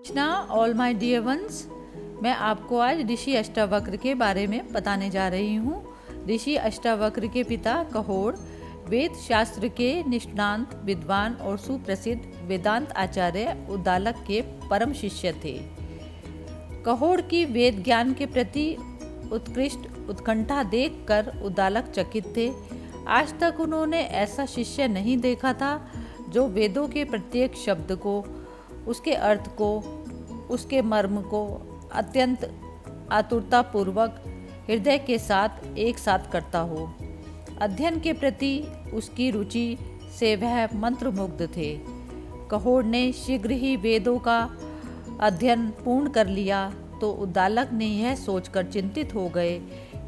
Krishna all my dear ones. मैं आपको आज ऋषि अष्टावक्र के बारे में बताने जा रही हूँ। ऋषि अष्टावक्र के पिता कहोड़ वेद शास्त्र के निष्णात विद्वान और सुप्रसिद्ध वेदांत आचार्य उद्दालक के परम शिष्य थे। कहोड़ की वेद ज्ञान के प्रति उत्कृष्ट उत्कंठा देखकर उद्दालक चकित थे। आज तक उन्होंने ऐसा शिष्य नहीं देखा था जो वेदों के प्रत्येक शब्द को, उसके अर्थ को, उसके मर्म को अत्यंत आतुरतापूर्वक हृदय के साथ एक साथ करता हो। अध्ययन के प्रति उसकी रुचि से वह मंत्रमुग्ध थे। कहोड़ ने शीघ्र ही वेदों का अध्ययन पूर्ण कर लिया तो उद्दालक ने यह सोचकर चिंतित हो गए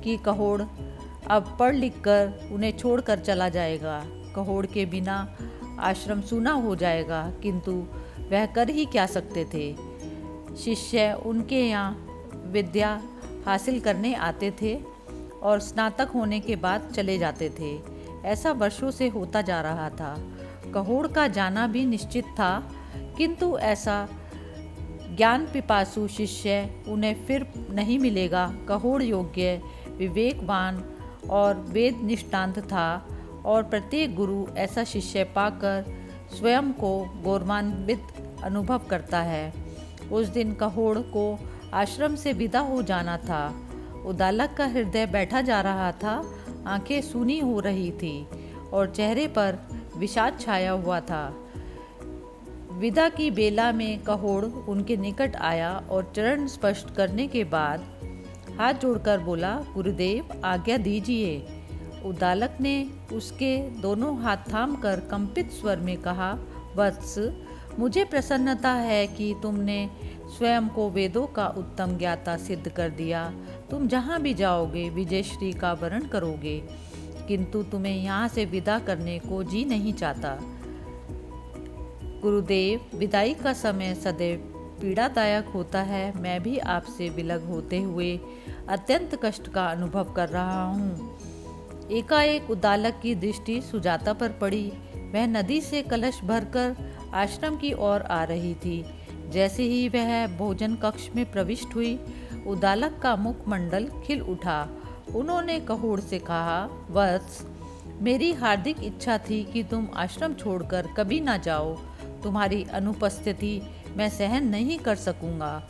कि कहोड़ अब पढ़ लिख कर उन्हें छोड़कर चला जाएगा। कहोड़ के बिना आश्रम सूना हो जाएगा, किंतु वह कर ही क्या सकते थे। शिष्य उनके यहाँ विद्या हासिल करने आते थे और स्नातक होने के बाद चले जाते थे। ऐसा वर्षों से होता जा रहा था। कहोड़ का जाना भी निश्चित था, किंतु ऐसा ज्ञान पिपासु शिष्य उन्हें फिर नहीं मिलेगा। कहोड़ योग्य, विवेकवान और वेद निष्णात था और प्रत्येक गुरु ऐसा शिष्य पाकर स्वयं को गौरवान्वित अनुभव करता है। उस दिन कहोड़ को आश्रम से विदा हो जाना था। उद्दालक का हृदय बैठा जा रहा था, आंखें सूनी हो रही थी और चेहरे पर विषाद छाया हुआ था। विदा की बेला में कहोड़ उनके निकट आया और चरण स्पर्श करने के बाद हाथ जोड़कर बोला, गुरुदेव आज्ञा दीजिए। उद्दालक ने उसके दोनों हाथ थामकर कंपित स्वर में कहा, वत्स, मुझे प्रसन्नता है कि तुमने स्वयं को वेदों का उत्तम ज्ञाता सिद्ध कर दिया। तुम जहाँ भी जाओगे विजयश्री का वर्ण करोगे, किंतु तुम्हें यहाँ से विदा करने को जी नहीं चाहता। गुरुदेव, विदाई का समय सदैव पीड़ादायक होता है। मैं भी आपसे विलग होते हुए अत्यंत कष्ट का अनुभव कर रहा हूँ। एकाएक उद्दालक की दृष्टि सुजाता पर पड़ी। वह नदी से कलश भरकर आश्रम की ओर आ रही थी। जैसे ही वह भोजन कक्ष में प्रविष्ट हुई, उद्दालक का मुखमंडल खिल उठा। उन्होंने कहोड़ से कहा, वत्स, मेरी हार्दिक इच्छा थी कि तुम आश्रम छोड़कर कभी ना जाओ। तुम्हारी अनुपस्थिति मैं सहन नहीं कर सकूंगा।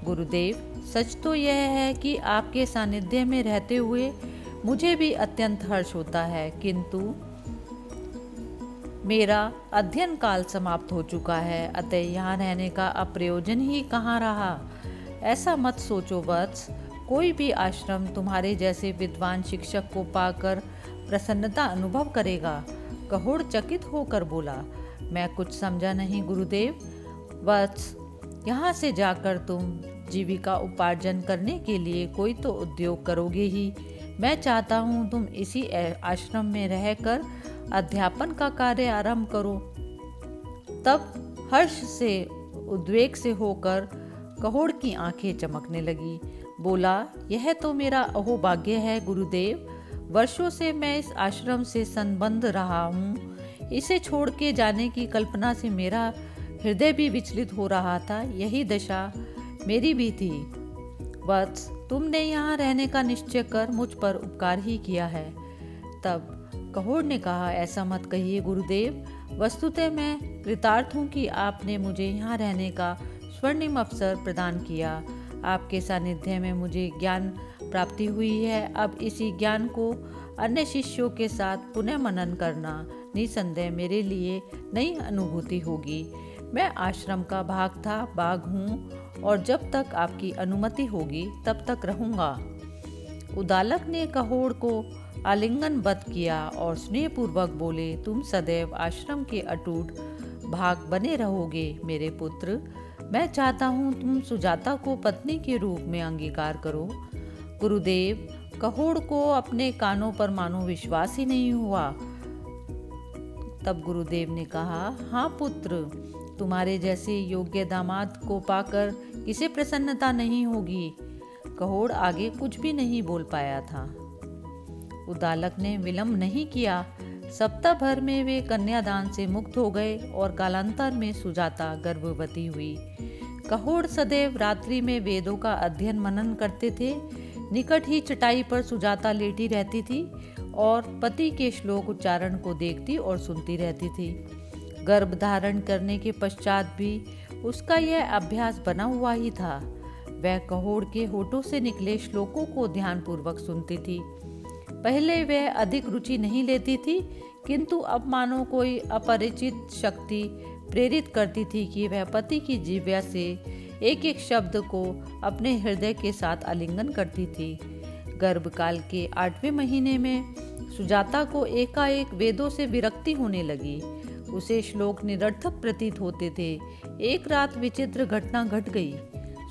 गुरुदेव, सच तो यह है कि आपके सानिध्य में रहते हुए मुझे भी अत्यंत हर्ष होता है, किंतु मेरा अध्ययन काल समाप्त हो चुका है, अतः यहाँ रहने का अप्रयोजन ही कहाँ रहा। ऐसा मत सोचो वत्स, कोई भी आश्रम तुम्हारे जैसे विद्वान शिक्षक को पाकर प्रसन्नता अनुभव करेगा। कहोड़ चकित होकर बोला, मैं कुछ समझा नहीं गुरुदेव। वत्स, यहाँ से जाकर तुम जीविका उपार्जन करने के लिए कोई तो उद्योग करोगे ही। मैं चाहता हूँ तुम इसी आश्रम में रहकर अध्यापन का कार्य आरंभ करो। तब हर्ष से उद्वेग से होकर कहोड़ की आंखें चमकने लगी। बोला, यह तो मेरा अहोभाग्य है गुरुदेव। वर्षों से मैं इस आश्रम से संबंध रहा हूँ। इसे छोड़ के जाने की कल्पना से मेरा हृदय भी विचलित हो रहा था। यही दशा मेरी भी थी। वत्स, तुमने यहाँ रहने का निश्चय कर मुझ पर उपकार ही किया है। तब कहोड़ ने कहा, ऐसा मत कहिए गुरुदेव। वस्तुतः मैं कृतार्थ हूँ कि आपने मुझे यहाँ रहने का स्वर्णिम अवसर प्रदान किया। आपके सानिध्य में मुझे ज्ञान प्राप्ति हुई है। अब इसी ज्ञान को अन्य शिष्यों के साथ पुनः मनन करना निसंदेह मेरे लिए नई अनुभूति होगी। मैं आश्रम का बाघ हूँ और जब तक आपकी अनुमति होगी तब तक रहूँगा। उद्दालक ने कहोड़ को आलिंगनबद्ध किया और स्नेहपूर्वक बोले, तुम सदैव आश्रम के अटूट भाग बने रहोगे मेरे पुत्र। मैं चाहता हूँ तुम सुजाता को पत्नी के रूप में अंगीकार करो। गुरुदेव, कहोड़ को अपने कानों पर मानो विश्वास ही नहीं हुआ। तब गुरुदेव ने कहा, हाँ पुत्र, तुम्हारे जैसे योग्य दामाद को पाकर किसे प्रसन्नता नहीं होगी। कहोड़ आगे कुछ भी नहीं बोल पाया था। उद्दालक ने विलंब नहीं किया। सप्ताह भर में वे कन्यादान से मुक्त हो गए और कालांतर में सुजाता गर्भवती हुई। कहोड़ सदैव रात्रि में वेदों का अध्ययन मनन करते थे। निकट ही चटाई पर सुजाता लेटी रहती थी और पति के श्लोक उच्चारण को देखती और सुनती रहती थी। गर्भ धारण करने के पश्चात भी उसका यह अभ्यास बना हुआ ही था। वह कहोड़ के होठों से निकले श्लोकों को ध्यानपूर्वक सुनती थी। पहले वह अधिक रुचि नहीं लेती थी, किंतु अब मानो कोई अपरिचित शक्ति प्रेरित करती थी कि वह पति की जिह्वा से एक एक शब्द को अपने हृदय के साथ आलिंगन करती थी। गर्भकाल के 8वें महीने में सुजाता को एकाएक वेदों से विरक्ति होने लगी। उसे श्लोक निरर्थक प्रतीत होते थे। एक रात विचित्र घटना घट गई।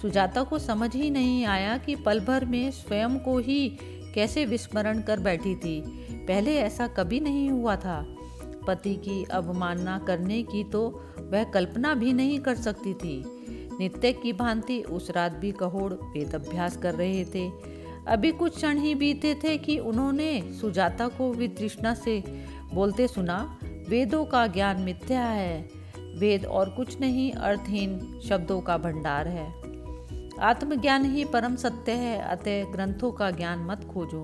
सुजाता को समझ ही नहीं आया कि पल भर में स्वयं को ही कैसे विस्मरण कर बैठी थी। पहले ऐसा कभी नहीं हुआ था। पति की अवमानना करने की तो वह कल्पना भी नहीं कर सकती थी। नित्य की भांति उस रात भी कहोड़ वेद अभ्यास कर रहे थे। अभी कुछ क्षण ही बीते थे कि उन्होंने सुजाता को वितृष्णा से बोलते सुना, वेदों का ज्ञान मिथ्या है। वेद और कुछ नहीं, अर्थहीन शब्दों का भंडार है। आत्मज्ञान ही परम सत्य है, अतः ग्रंथों का ज्ञान मत खोजो।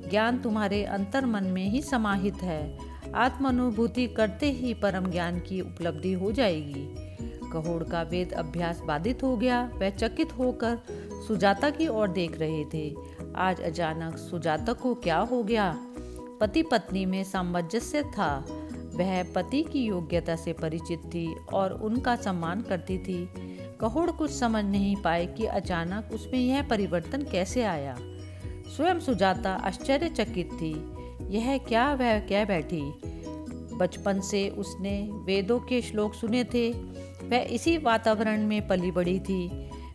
ज्ञान तुम्हारे अंतर मन में ही समाहित है। आत्मानुभूति करते ही परम ज्ञान की उपलब्धि हो जाएगी। कहोड़ का वेद अभ्यास बाधित हो गया। वह चकित होकर सुजाता की ओर देख रहे थे। आज अचानक सुजाता को क्या हो गया? पति पत्नी में सामंजस्य था। वह पति की योग्यता से परिचित थी और उनका सम्मान करती थी। कहोड़ कुछ समझ नहीं पाए कि अचानक उसमें यह परिवर्तन कैसे आया। स्वयं सुजाता आश्चर्यचकित थी। यह क्या वह कह बैठी? बचपन से उसने वेदों के श्लोक सुने थे। वह इसी वातावरण में पली बड़ी थी।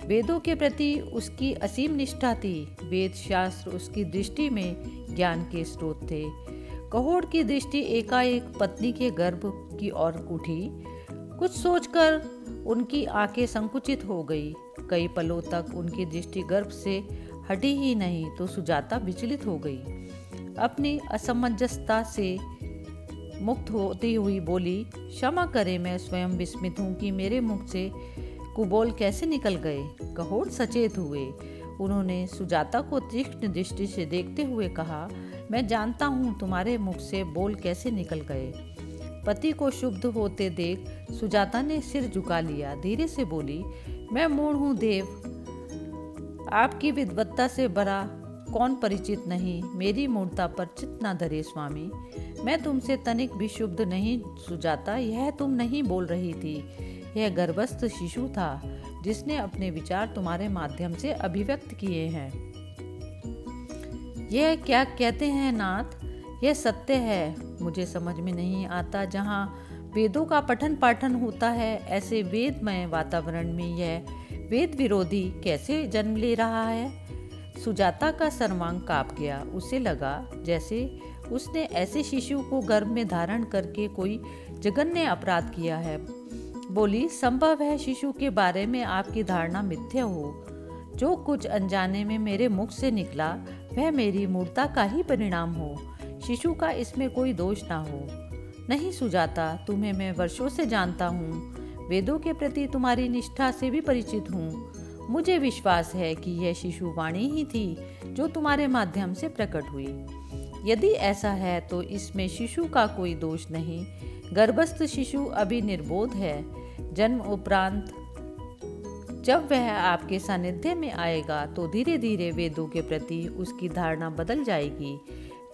वेदों के प्रति उसकी असीम निष्ठा थी। वेद शास्त्र उसकी दृष्टि में ज्ञान के स्रोत थे। कहोड़ की दृष्टि एकाएक पत्नी के गर्भ की ओर उठी। कुछ सोचकर उनकी आंखें संकुचित हो गई। कई पलों तक उनकी दृष्टि गर्भ से हटी ही नहीं तो सुजाता विचलित हो गई। अपनी असमंजसता से मुक्त होती हुई बोली, क्षमा करें, मैं स्वयं विस्मित हूँ कि मेरे मुख से कुबोल कैसे निकल गए। कहोड़ सचेत हुए। उन्होंने सुजाता को तीक्ष्ण दृष्टि से देखते हुए कहा, मैं जानता हूँ तुम्हारे मुख से बोल कैसे निकल गए। पति को शुद्ध होते देख सुजाता ने सिर झुका लिया। धीरे से बोली, मैं मूढ़ हूँ देव, आपकी विद्वत्ता से बड़ा कौन परिचित नहीं। मेरी मूर्ता पर चित्त न धरे स्वामी। मैं तुमसे तनिक भी शुद्ध नहीं सुजाता। यह तुम नहीं बोल रही थी, यह गर्भस्थ शिशु था जिसने अपने विचार तुम्हारे माध्यम से अभिव्यक्त किए हैं। यह क्या कहते हैं नाथ? यह सत्य है। मुझे समझ में नहीं आता, जहाँ वेदों का पठन पाठन होता है ऐसे वेदमय वातावरण में यह वेद विरोधी कैसे जन्म ले रहा है। सुजाता का सर्वांग कांप गया। उसे लगा जैसे उसने ऐसे शिशु को गर्भ में धारण करके कोई जघन्य अपराध किया है। बोली, संभव है शिशु के बारे में आपकी धारणा मिथ्या हो। जो कुछ अनजाने में मेरे मुख से निकला वह मेरी मूर्ता का ही परिणाम हो। शिशु का इसमें कोई दोष ना हो। नहीं सुजाता, तुम्हें मैं वर्षों से जानता हूँ। वेदों के प्रति तुम्हारी निष्ठा से भी परिचित हूँ। मुझे विश्वास है कि यह शिशु वाणी ही थी जो तुम्हारे माध्यम से प्रकट हुई। यदि ऐसा है तो इसमें शिशु का कोई दोष नहीं। गर्भस्थ शिशु अभी निर्बोध है। जन्म उपरांत जब वह आपके सानिध्य में आएगा तो धीरे धीरे वेदों के प्रति उसकी धारणा बदल जाएगी।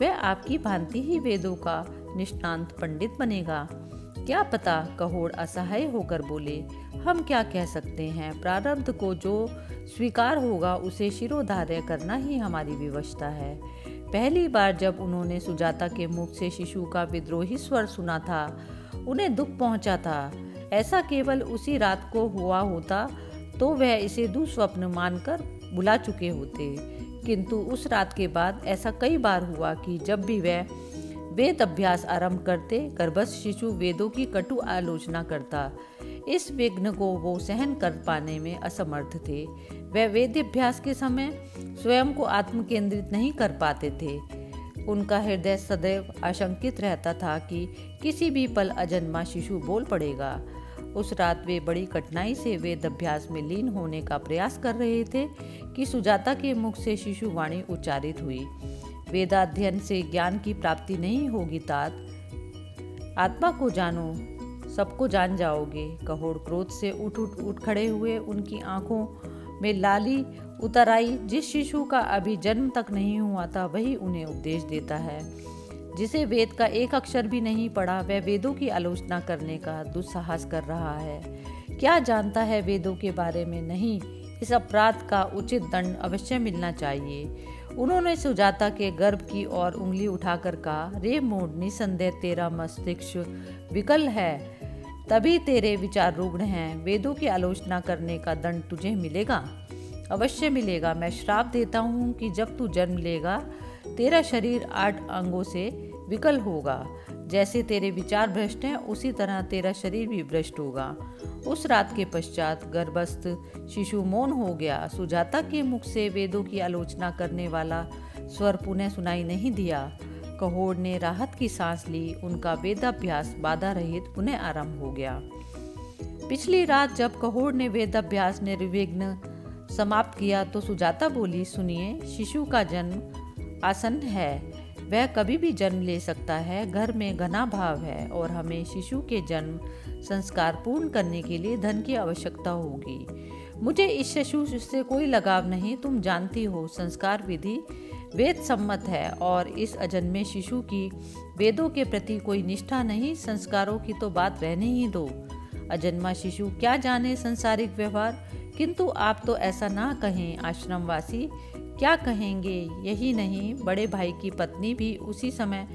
वह आपकी भांति ही वेदों का निष्णांत पंडित बनेगा। क्या पता? कहोड़ असहाय होकर बोले, हम क्या कह सकते हैं। प्रारब्ध को जो स्वीकार होगा उसे शिरोधार्य करना ही हमारी विवशता है। पहली बार जब उन्होंने सुजाता के मुख से शिशु का विद्रोही स्वर सुना था उन्हें दुख पहुंचा था। ऐसा केवल उसी रात को हुआ होता तो वह इसे दुस्वप्न मानकर बुला चुके होते, किंतु उस रात के बाद ऐसा कई बार हुआ कि जब भी वह वेद अभ्यास आरंभ करते गर्भस्थ शिशु वेदों की कटु आलोचना करता। इस विघ्न को वो सहन कर पाने में असमर्थ थे। वह वेदाभ्यास के समय स्वयं को आत्म केंद्रित नहीं कर पाते थे। उनका हृदय सदैव आशंकित रहता था कि किसी भी पल अजन्मा शिशु बोल पड़ेगा उस रात वे बड़ी कठिनाई से वेद अभ्यास में लीन होने का प्रयास कर रहे थे कि सुजाता के मुख से शिशुवाणी उच्चारित हुई। वेदाध्ययन से ज्ञान की प्राप्ति नहीं होगी तात। आत्मा को जानो, सबको जान जाओगे। कहोड़ क्रोध से उठ खड़े हुए। उनकी आंखों में लाली उतर आई। जिस शिशु का अभी जन्म तक नहीं हुआ था वही उन्हें उपदेश देता है। जिसे वेद का एक अक्षर भी नहीं पढ़ा वह वेदों की आलोचना करने का दुस्साहस कर रहा है। क्या जानता है वेदों के बारे में? नहीं, इस अपराध का उचित दंड अवश्य मिलना चाहिए। उन्होंने सुजाता के गर्भ की ओर उंगली उठाकर कहा, रे मूढ़, निसंदेह तेरा मस्तिष्क विकल है, तभी तेरे विचार रुग्ण हैं। वेदों की आलोचना करने का दंड तुझे मिलेगा, अवश्य मिलेगा। मैं श्राप देता हूँ कि जब तू जन्म लेगा तेरा शरीर 8 अंगों से विकल होगा। जैसे तेरे विचार भ्रष्ट हैं उसी तरह तेरा शरीर भी भ्रष्ट होगा। उस रात के पश्चात गर्भस्थ शिशु मौन हो गया। सुजाता के मुख से वेदों की आलोचना करने वाला स्वर पुनः सुनाई नहीं दिया। कहोड़ ने राहत की सांस ली। उनका वेदाभ्यास बाधा रहित पुनः आरंभ हो गया। पिछली रात जब कहोड़ ने वेदाभ्यास निर्विघ्न समाप्त किया तो सुजाता बोली, सुनिए, शिशु का जन्म आसन्न है। वह कभी भी जन्म ले सकता है। घर में घना भाव है और हमें शिशु के जन्म संस्कार पूर्ण करने के लिए धन की आवश्यकता होगी। मुझे इस शिशु से कोई लगाव नहीं। तुम जानती हो संस्कार विधि वेद सम्मत है और इस अजन्मे शिशु की वेदों के प्रति कोई निष्ठा नहीं। संस्कारों की तो बात रहने ही दो। अजन्मा शिशु क्या जाने संसारिक व्यवहार। किंतु आप तो ऐसा ना कहें। आश्रमवासी क्या कहेंगे? यही नहीं, बड़े भाई की पत्नी भी उसी समय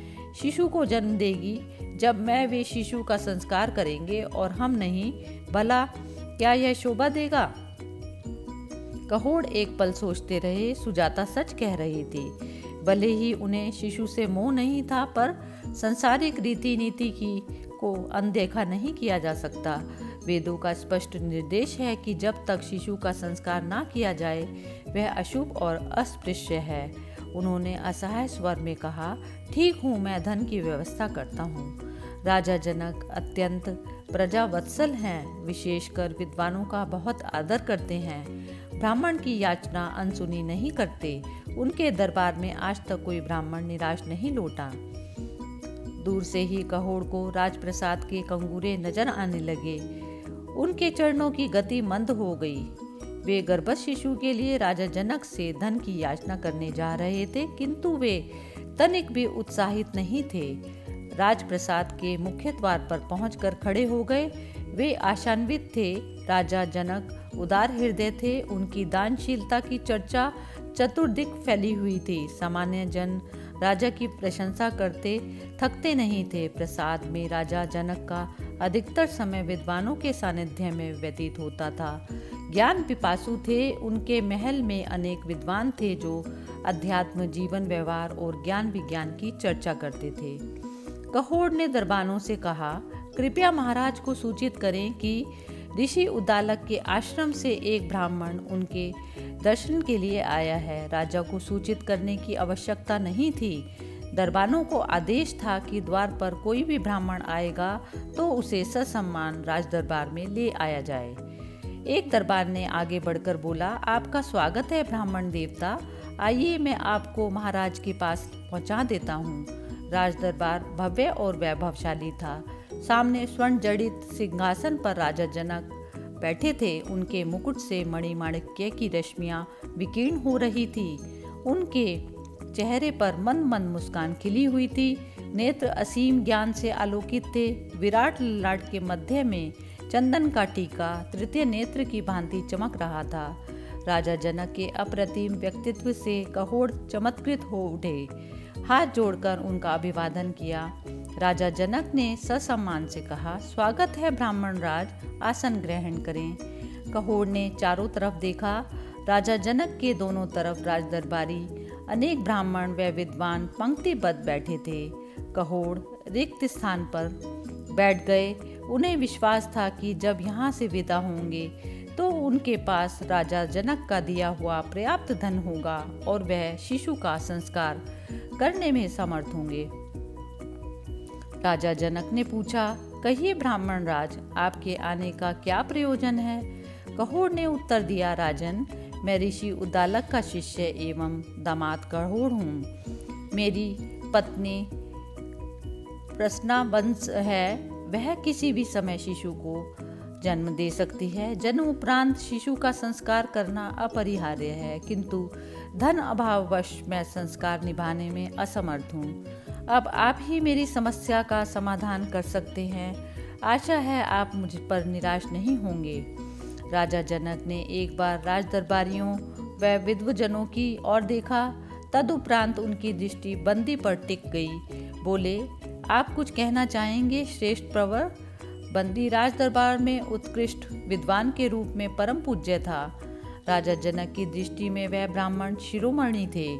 शिशु को जन्म देगी जब मैं वे शिशु का संस्कार करेंगे और हम नहीं। भला क्या यह शोभा देगा? कहोड़ एक पल सोचते रहे। सुजाता सच कह रही थी। भले ही उन्हें शिशु से मोह नहीं था, पर संसारिक रीति नीति को अनदेखा नहीं किया जा सकता। वेदों का स्पष्ट निर्देश है कि जब तक शिशु का संस्कार ना किया जाए वह अशुभ और अस्पृश्य है। उन्होंने असहाय स्वर में कहा, ठीक हूँ, मैं धन की व्यवस्था करता हूँ। राजा जनक अत्यंत प्रजावत्सल हैं, विशेषकर विद्वानों का बहुत आदर करते हैं। ब्राह्मण की याचना अनसुनी नहीं करते। उनके दरबार में आज तक कोई ब्राह्मण निराश नहीं लौटा। दूर से ही कहोड़ को राजप्रसाद के कंगूरे नजर आने लगे। उनके चरणों की गति मंद हो गई। वे गर्भस्थ शिशु के लिए राजा जनक से धन की याचना करने जा रहे थे, किंतु वे तनिक भी उत्साहित नहीं थे। राजप्रसाद के मुख्य द्वार पर पहुंचकर खड़े हो गए। वे आशान्वित थे। राजा जनक उदार हृदय थे। उनकी दानशीलता की चर्चा चतुर्दिक फैली हुई थी। सामान्य जन राजा की प्रशंसा करते थकते नहीं थे। प्रसाद में राजा जनक का अधिकतर समय विद्वानों के सानिध्य में व्यतीत होता था। ज्ञान पिपासु थे। उनके महल में अनेक विद्वान थे जो अध्यात्म, जीवन व्यवहार और ज्ञान विज्ञान की चर्चा करते थे। कहोड़ ने दरबानों से कहा, कृपया महाराज को सूचित करें कि ऋषि उद्दालक के आश्रम से एक ब्राह्मण उनके दर्शन के लिए आया है। राजा को सूचित करने की आवश्यकता नहीं थी। दरबानों को आदेश था कि द्वार पर कोई भी ब्राह्मण आएगा तो उसे ससम्मान राज दरबार में ले आया जाए। एक दरबार ने आगे बढ़कर बोला, आपका स्वागत है ब्राह्मण देवता। आइए, मैं आपको महाराज के पास पहुंचा देता हूँ। राज दरबार भव्य और वैभवशाली था। सामने स्वर्ण जड़ित सिंहासन पर राजा जनक बैठे थे। उनके मुकुट से मणिमाणिक्य की रश्मियां विकीर्ण हो रही थी। उनके चेहरे पर मंद मंद मुस्कान खिली हुई थी। नेत्र असीम ज्ञान से आलोकित थे। विराट ललाट के मध्य में चंदन का टीका तृतीय नेत्र की भांति चमक रहा था। राजा जनक के अप्रतिम व्यक्तित्व से कहोड़ चमत्कृत हो उठे। हाथ जोड़कर उनका अभिवादन किया। राजा जनक ने ससम्मान से कहा, स्वागत है ब्राह्मण राज, आसन ग्रहण करें। कहोड़ ने चारों तरफ देखा। राजा जनक के दोनों तरफ राजदरबारी अनेक ब्राह्मण व विद्वान पंक्तिबद्ध बैठे थे। कहोड़ रिक्त स्थान पर बैठ गए। उन्हें विश्वास था कि जब यहाँ से विदा होंगे तो उनके पास राजा जनक का दिया हुआ पर्याप्त धन होगा और वह शिशु का संस्कार करने में समर्थ होंगे। राजा जनक ने पूछा, कहिए ब्राह्मण राज, आपके आने का क्या प्रयोजन है? कहोड़ ने उत्तर दिया, राजन, मैं ऋषि उद्दालक का शिष्य एवं दामाद कहोड़ हूँ। मेरी पत्नी प्रश्नावंश है, वह किसी भी समय शिशु को जन्म दे सकती है। जन्म उपरांत शिशु का संस्कार करना अपरिहार्य है, किंतु धन अभाववश मैं संस्कार निभाने में असमर्थ हूँ। अब आप ही मेरी समस्या का समाधान कर सकते हैं। आशा है आप मुझ पर निराश नहीं होंगे। राजा जनक ने एक बार राज दरबारियों व विद्वजनों की ओर देखा, तदुपरांत उनकी दृष्टि बंदी पर टिक गई। बोले, आप कुछ कहना चाहेंगे श्रेष्ठ प्रवर? बंदी राज दरबार में उत्कृष्ट विद्वान के रूप में परम पूज्य था। राजा जनक की दृष्टि में वह ब्राह्मण शिरोमणि थे।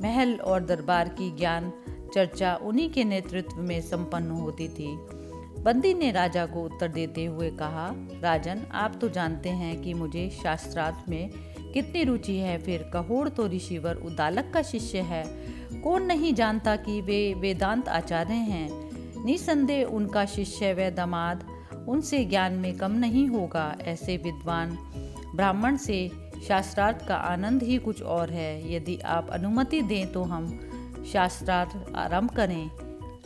महल और दरबार की ज्ञान चर्चा उन्हीं के नेतृत्व में संपन्न होती थी। बंदी ने राजा को उत्तर देते हुए कहा, राजन, आप तो जानते हैं कि मुझे शास्त्रार्थ में कितनी रुचि है। फिर कहोड़ तो ऋषिवर उद्दालक का शिष्य है। कौन नहीं जानता कि वे वेदांत आचार्य हैं। निसंदेह उनका शिष्य व दामाद उनसे ज्ञान में कम नहीं होगा। ऐसे विद्वान ब्राह्मण से शास्त्रार्थ का आनंद ही कुछ और है। यदि आप अनुमति दें तो हम शास्त्रार्थ आरंभ करें।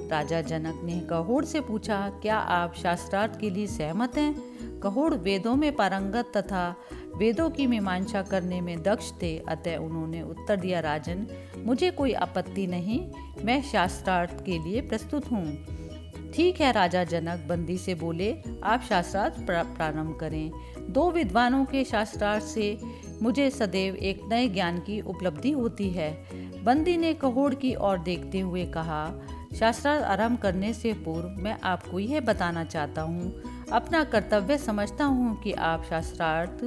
राजा जनक ने कहोड़ से पूछा, क्या आप शास्त्रार्थ के लिए सहमत हैं? कहोड़ वेदों में पारंगत तथा वेदों की मीमांसा करने में दक्ष थे, अतः उन्होंने उत्तर दिया, राजन, मुझे कोई आपत्ति नहीं, मैं शास्त्रार्थ के लिए प्रस्तुत हूँ। ठीक है, राजा जनक बंदी से बोले, आप शास्त्रार्थ प्रारंभ करें। दो विद्वानों के शास्त्रार्थ से मुझे सदैव एक नए ज्ञान की उपलब्धि होती है। बंदी ने कहोड़ की ओर देखते हुए कहा, शास्त्रार्थ आरंभ करने से पूर्व मैं आपको यह बताना चाहता हूँ, अपना कर्तव्य समझता हूँ कि आप शास्त्रार्थ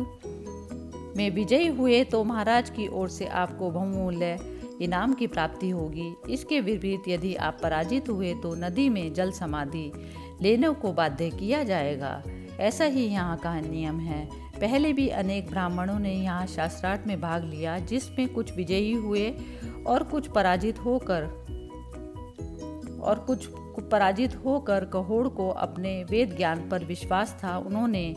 में विजयी हुए तो महाराज की ओर से आपको बहुमूल्य इनाम की प्राप्ति होगी। इसके विपरीत यदि आप पराजित हुए तो नदी में जल समाधि लेने को बाध्य किया जाएगा। ऐसा ही यहाँ का नियम है। पहले भी अनेक ब्राह्मणों ने यहाँ शास्त्रार्थ में भाग लिया, जिसमें कुछ विजयी हुए और कुछ पराजित होकर कहोड़ को अपने वेद ज्ञान पर विश्वास था। उन्होंने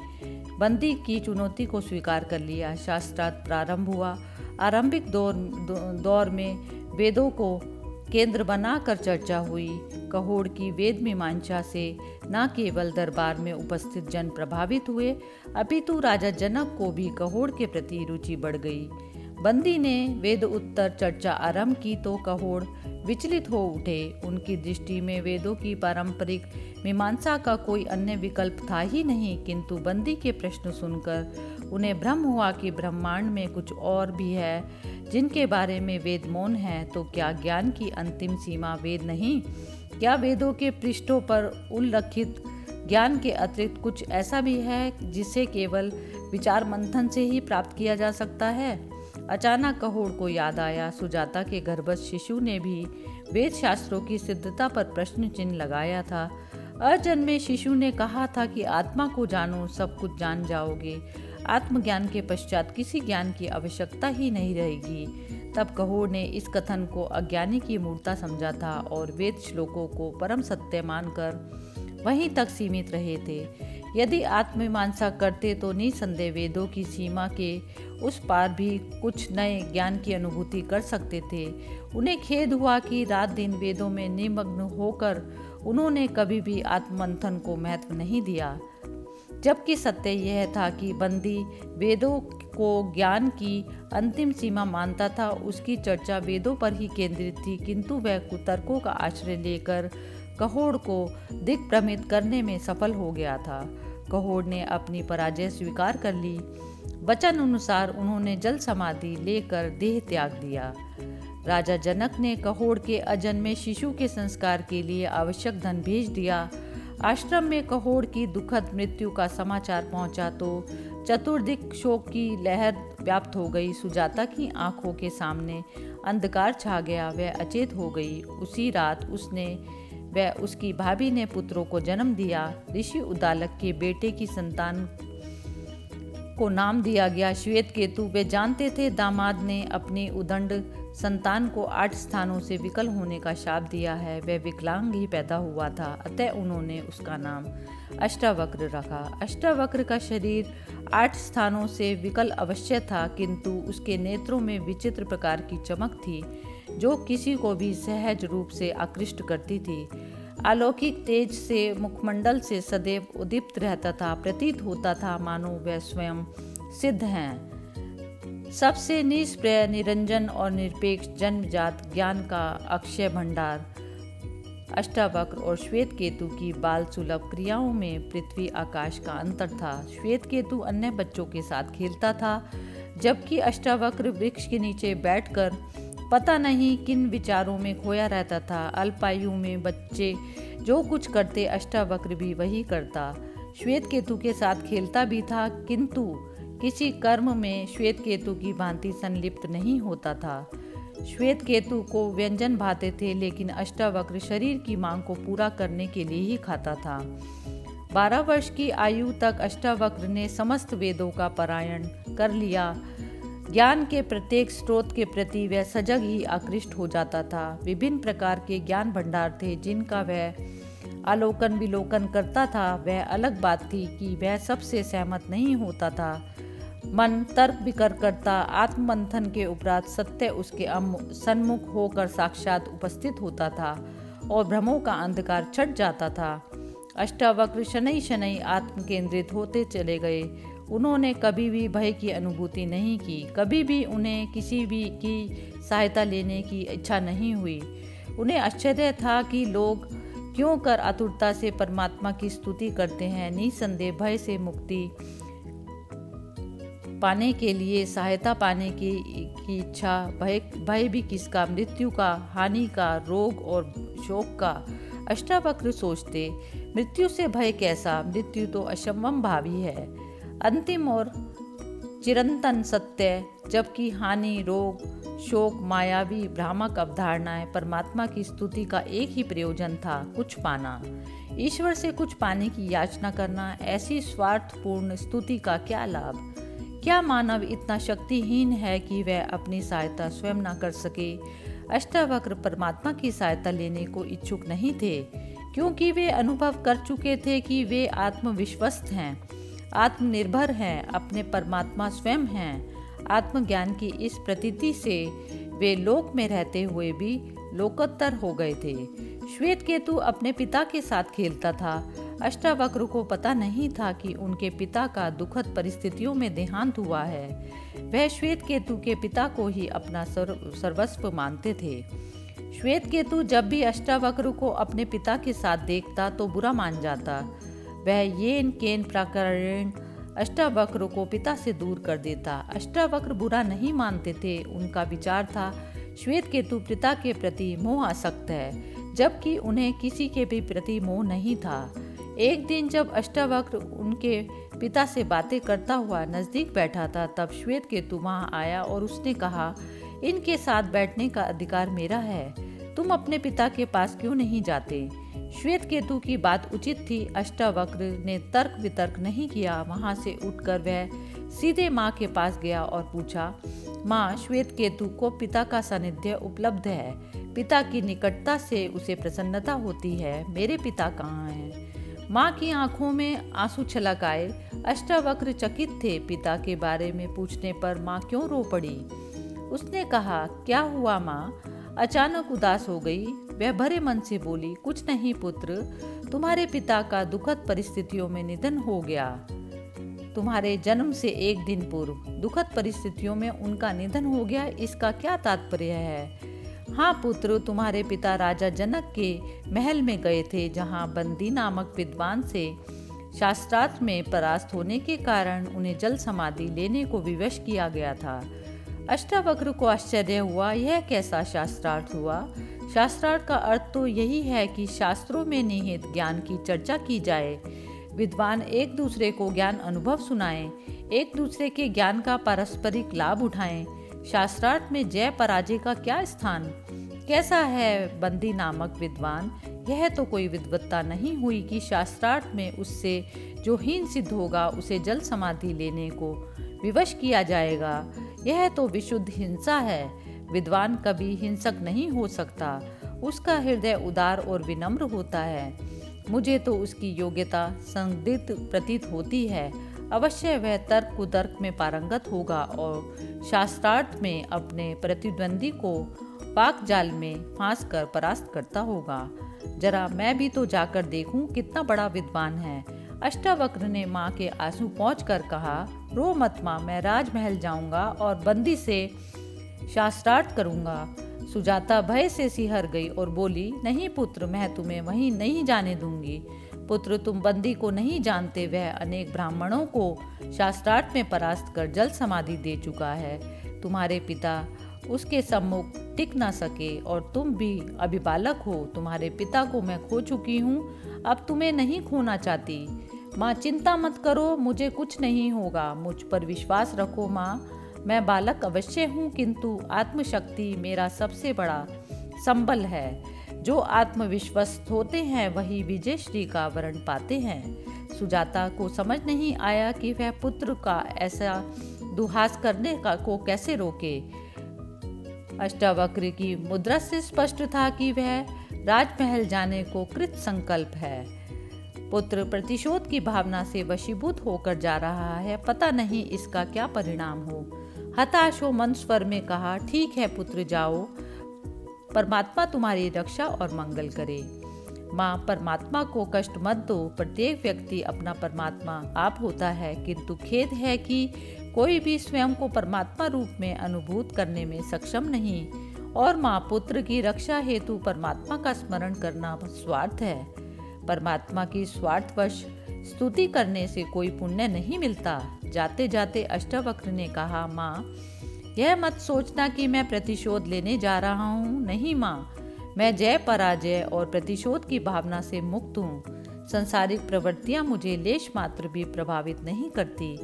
बंदी की चुनौती को स्वीकार कर लिया। शास्त्रार्थ प्रारंभ हुआ। आरंभिक दौर में वेदों को केंद्र बनाकर चर्चा हुई। कहोड़ की वेद मीमांसा से न केवल दरबार में उपस्थित जन प्रभावित हुए, अपितु राजा जनक को भी कहोड़ के प्रति रुचि बढ़ गई। बंदी ने वेद उत्तर चर्चा आरंभ की तो कहोड़ विचलित हो उठे। उनकी दृष्टि में वेदों की पारंपरिक मीमांसा का कोई अन्य विकल्प था ही नहीं, किंतु बंदी के प्रश्न सुनकर उन्हें भ्रम हुआ कि ब्रह्मांड में कुछ और भी है जिनके बारे में वेद मौन है। तो क्या ज्ञान की अंतिम सीमा वेद नहीं? क्या वेदों के पृष्ठों पर उल्लिखित ज्ञान के अतिरिक्त कुछ ऐसा भी है जिसे केवल विचार मंथन से ही प्राप्त किया जा सकता है? अचानक कहोड़ को याद आया, सुजाता के गर्भस्थ शिशु ने भी वेद शास्त्रों की सिद्धता पर प्रश्न चिन्ह लगाया था। अजन्मे शिशु ने कहा था कि आत्मा को जानो, सब कुछ जान जाओगे। आत्मज्ञान के पश्चात किसी ज्ञान की आवश्यकता ही नहीं रहेगी। तब कहोड़ ने इस कथन को अज्ञानी की मूर्खता समझा था और वेद श्लोकों को परम सत्य मानकर वहीं तक सीमित रहे थे। यदि आत्ममीमांसा करते तो निसंदेह वेदों की सीमा के उस पार भी कुछ नए ज्ञान की अनुभूति कर सकते थे। उन्हें खेद हुआ कि रात दिन वेदों में निमग्न होकर उन्होंने कभी भी आत्ममंथन को महत्व नहीं दिया, जबकि सत्य यह था कि बंदी वेदों को ज्ञान की अंतिम सीमा मानता था। उसकी चर्चा वेदों पर ही केंद्रित थी, किंतु वह कुतर्कों का आश्रय लेकर कहोड़ को दिग्भ्रमित करने में सफल हो गया था। कहोड़ ने अपनी पराजय स्वीकार कर ली। वचन अनुसार उन्होंने जल समाधि लेकर देह त्याग दिया। राजा जनक ने कहोड़ के अजन्मे शिशु के संस्कार के लिए आवश्यक धन भेज दिया। आश्रम में कहोड़ की दुखद मृत्यु का समाचार पहुंचा तो चतुर्दिक शोक की लहर व्याप्त हो गई। सुजाता की आंखों के सामने अंधकार छा गया। वह अचेत हो गई। उसी रात उसने व उसकी भाभी ने पुत्रों को जन्म दिया। ऋषि उद्दालक के बेटे की संतान को नाम दिया गया श्वेत केतु। वे जानते थे दामाद ने अपनी उदंड संतान को 8 स्थानों से विकल होने का शाप दिया है, वह विकलांग ही पैदा हुआ था, अतः उन्होंने उसका नाम अष्टावक्र रखा। अष्टावक्र का शरीर 8 स्थानों से विकल अवश्य था, किंतु उसके नेत्रों में विचित्र प्रकार की चमक थी जो किसी को भी सहज रूप से आकृष्ट करती थी। अलौकिक तेज से मुखमंडल से सदैव उद्दीप्त रहता था, प्रतीत होता था मानो वह स्वयं सिद्ध हैं। सबसे निष्प्रय, निरंजन और निरपेक्ष जन्मजात ज्ञान का अक्षय भंडार। अष्टावक्र और श्वेत केतु की बाल सुलभ क्रियाओं में पृथ्वी आकाश का अंतर था। श्वेत केतु अन्य बच्चों के साथ खेलता था, जबकि अष्टावक्र वृक्ष के नीचे बैठकर पता नहीं किन विचारों में खोया रहता था। अल्पायु में बच्चे जो कुछ करते, अष्टावक्र भी वही करता। श्वेत केतु के साथ खेलता भी था, किंतु किसी कर्म में श्वेत केतु की भांति संलिप्त नहीं होता था। श्वेत केतु को व्यंजन भाते थे, लेकिन अष्टावक्र शरीर की मांग को पूरा करने के लिए ही खाता था। 12 वर्ष की आयु तक अष्टावक्र ने समस्त वेदों का पारायण कर लिया। ज्ञान के प्रत्येक स्रोत के प्रति वह सजग ही आकृष्ट हो जाता था। विभिन्न प्रकार के ज्ञान भंडार थे जिनका वह आलोकन विलोकन करता था। वह अलग बात थी कि वह सबसे सहमत नहीं होता था। मन तर्क वितर्क करता, आत्ममंथन के उपरांत सत्य उसके सन्मुख होकर साक्षात उपस्थित होता था और भ्रमों का अंधकार छट जाता था। अष्टावक्र शनै शनै आत्म केंद्रित होते चले गए। उन्होंने कभी भी भय की अनुभूति नहीं की, कभी भी उन्हें किसी भी की सहायता लेने की इच्छा नहीं हुई। उन्हें आश्चर्य था कि लोग क्यों कर आतुरता से परमात्मा की स्तुति करते हैं। निसंदेह भय से मुक्ति पाने के लिए, सहायता पाने की इच्छा, भय भी किसका, मृत्यु का, हानि का, रोग और शोक का। अष्टावक्र सोचते, मृत्यु से भय कैसा, मृत्यु तो असंभव भावी है, अंतिम और चिरंतन सत्य, जबकि हानि, रोग, शोक मायावी भ्रामक अवधारणाएं। परमात्मा की स्तुति का एक ही प्रयोजन था, कुछ पाना। ईश्वर से कुछ पाने की याचना करना, ऐसी स्वार्थपूर्ण स्तुति का क्या लाभ। क्या मानव इतना शक्तिहीन है कि वह अपनी सहायता स्वयं न कर सके। अष्टावक्र परमात्मा की सहायता लेने को इच्छुक नहीं थे, क्योंकि वे अनुभव कर चुके थे कि वे आत्मविश्वस्त हैं, आत्मनिर्भर हैं, अपने परमात्मा स्वयं हैं। आत्मज्ञान की इस प्रतीति से वे लोक में रहते हुए भी लोकोत्तर हो गए थे। श्वेत केतु अपने पिता के साथ खेलता था। अष्टावक्र को पता नहीं था कि उनके पिता का दुखद परिस्थितियों में देहांत हुआ है। वह श्वेत केतु के पिता को ही अपना सर्वस्व मानते थे। श्वेत केतु जब भी अष्टावक्र को अपने पिता के साथ देखता तो बुरा मान जाता। वह येन केन प्रकारेण अष्टावक्र को पिता से दूर कर देता। अष्टावक्र बुरा नहीं मानते थे, उनका विचार था श्वेत केतु पिता के प्रति मोह आसक्त है, जबकि उन्हें किसी के भी प्रति मोह नहीं था। एक दिन जब अष्टावक्र उनके पिता से बातें करता हुआ नजदीक बैठा था, तब श्वेत केतु वहां आया और उसने कहा, इनके साथ बैठने का अधिकार मेरा है, तुम अपने पिता के पास क्यों नहीं जाते। श्वेत केतु की बात उचित थी। अष्टावक्र ने तर्क वितर्क नहीं किया। वहां से उठकर वह सीधे माँ के पास गया और पूछा, माँ, श्वेत केतु को पिता का सानिध्य उपलब्ध है, पिता की निकटता से उसे प्रसन्नता होती है, मेरे पिता कहाँ हैं। माँ की आंखों में आंसू छलक आए। अष्टावक्र चकित थे। पिता के बारे में पूछने पर माँ क्यों रो पड़ी। उसने कहा, क्या हुआ माँ, अचानक उदास हो गई। वह भरे मन से बोली, कुछ नहीं पुत्र, तुम्हारे पिता का दुखद परिस्थितियों में निधन हो गया। तुम्हारे जन्म से एक दिन पूर्व दुखद परिस्थितियों में उनका निधन हो गया, इसका क्या तात्पर्य है। हाँ पुत्र, तुम्हारे पिता राजा जनक के महल में गए थे, जहाँ बंदी नामक विद्वान से शास्त्रार्थ में परास्त होने के कारण उन्हें जल समाधि लेने को विवश किया गया था। अष्टावक्र को आश्चर्य हुआ, यह कैसा शास्त्रार्थ हुआ। शास्त्रार्थ का अर्थ तो यही है कि शास्त्रों में निहित ज्ञान की चर्चा की जाए, विद्वान एक दूसरे को ज्ञान अनुभव सुनाएं, एक दूसरे के ज्ञान का पारस्परिक लाभ उठाएं। शास्त्रार्थ में जय पराजय का क्या स्थान। कैसा है बंदी नामक विद्वान, यह तो कोई विद्वत्ता नहीं हुई कि शास्त्रार्थ में उससे जो हीन सिद्ध होगा उसे जल समाधि लेने को विवश किया जाएगा। यह तो विशुद्ध हिंसा है। विद्वान कभी हिंसक नहीं हो सकता। उसका हृदय उदार और विनम्र होता है। मुझे तो उसकी योग्यता संदिग्ध प्रतीत होती है। अवश्य वह तर्क कुतर्क में पारंगत होगा और शास्त्रार्थ में अपने प्रतिद्वंदी को पाक जाल में फांस कर परास्त करता होगा। जरा मैं भी तो जाकर देखूं कितना बड़ा विद्वान है। अष्टावक्र ने माँ के आंसू पोंछकर कहा, रो मत माँ, मैं राजमहल जाऊंगा और बंदी से शास्त्रार्थ करूंगा। सुजाता भय से सिहर गई और बोली, नहीं पुत्र, मैं तुम्हें वहीं नहीं जाने दूंगी। पुत्र, तुम बंदी को नहीं जानते, वह अनेक ब्राह्मणों को शास्त्रार्थ में परास्त कर जल समाधि दे चुका है। तुम्हारे पिता उसके सम्मुख टिक न सके और तुम भी अभी बालक हो। तुम्हारे पिता को मैं खो चुकी हूँ, अब तुम्हें नहीं खोना चाहती। माँ चिंता मत करो, मुझे कुछ नहीं होगा। मुझ पर विश्वास रखो माँ, मैं बालक अवश्य हूँ, किंतु आत्मशक्ति मेरा सबसे बड़ा संबल है। जो आत्मविश्वस्त होते हैं वही विजय श्री का वर्ण पाते हैं। सुजाता को समझ नहीं आया कि वह पुत्र का ऐसा दुहास करने का को कैसे रोके। अष्टावक्र की मुद्रा से स्पष्ट था कि वह राजमहल जाने को कृत संकल्प है। पुत्र प्रतिशोध की भावना से वशीभूत होकर जा रहा है, पता नहीं इसका क्या परिणाम हो। हताश हो मन स्वर में कहा, ठीक है पुत्र, जाओ, परमात्मा तुम्हारी रक्षा और मंगल करे। माँ, परमात्मा को कष्ट मत दो। प्रत्येक व्यक्ति अपना परमात्मा आप होता है, किंतु खेद है कि कोई भी स्वयं को परमात्मा रूप में अनुभूत करने में सक्षम नहीं। और माँ, पुत्र की रक्षा हेतु परमात्मा का स्मरण करना स्वार्थ है। परमात्मा की स्वार्थवश स्तुति करने से कोई पुण्य नहीं मिलता। जाते जाते अष्टावक्र ने कहा, माँ, यह मत सोचना कि मैं प्रतिशोध लेने जा रहा हूँ। नहीं माँ, मैं जय पराजय और प्रतिशोध की भावना से मुक्त हूँ। सांसारिक प्रवृत्तियाँ मुझे लेश मात्र भी प्रभावित नहीं करती।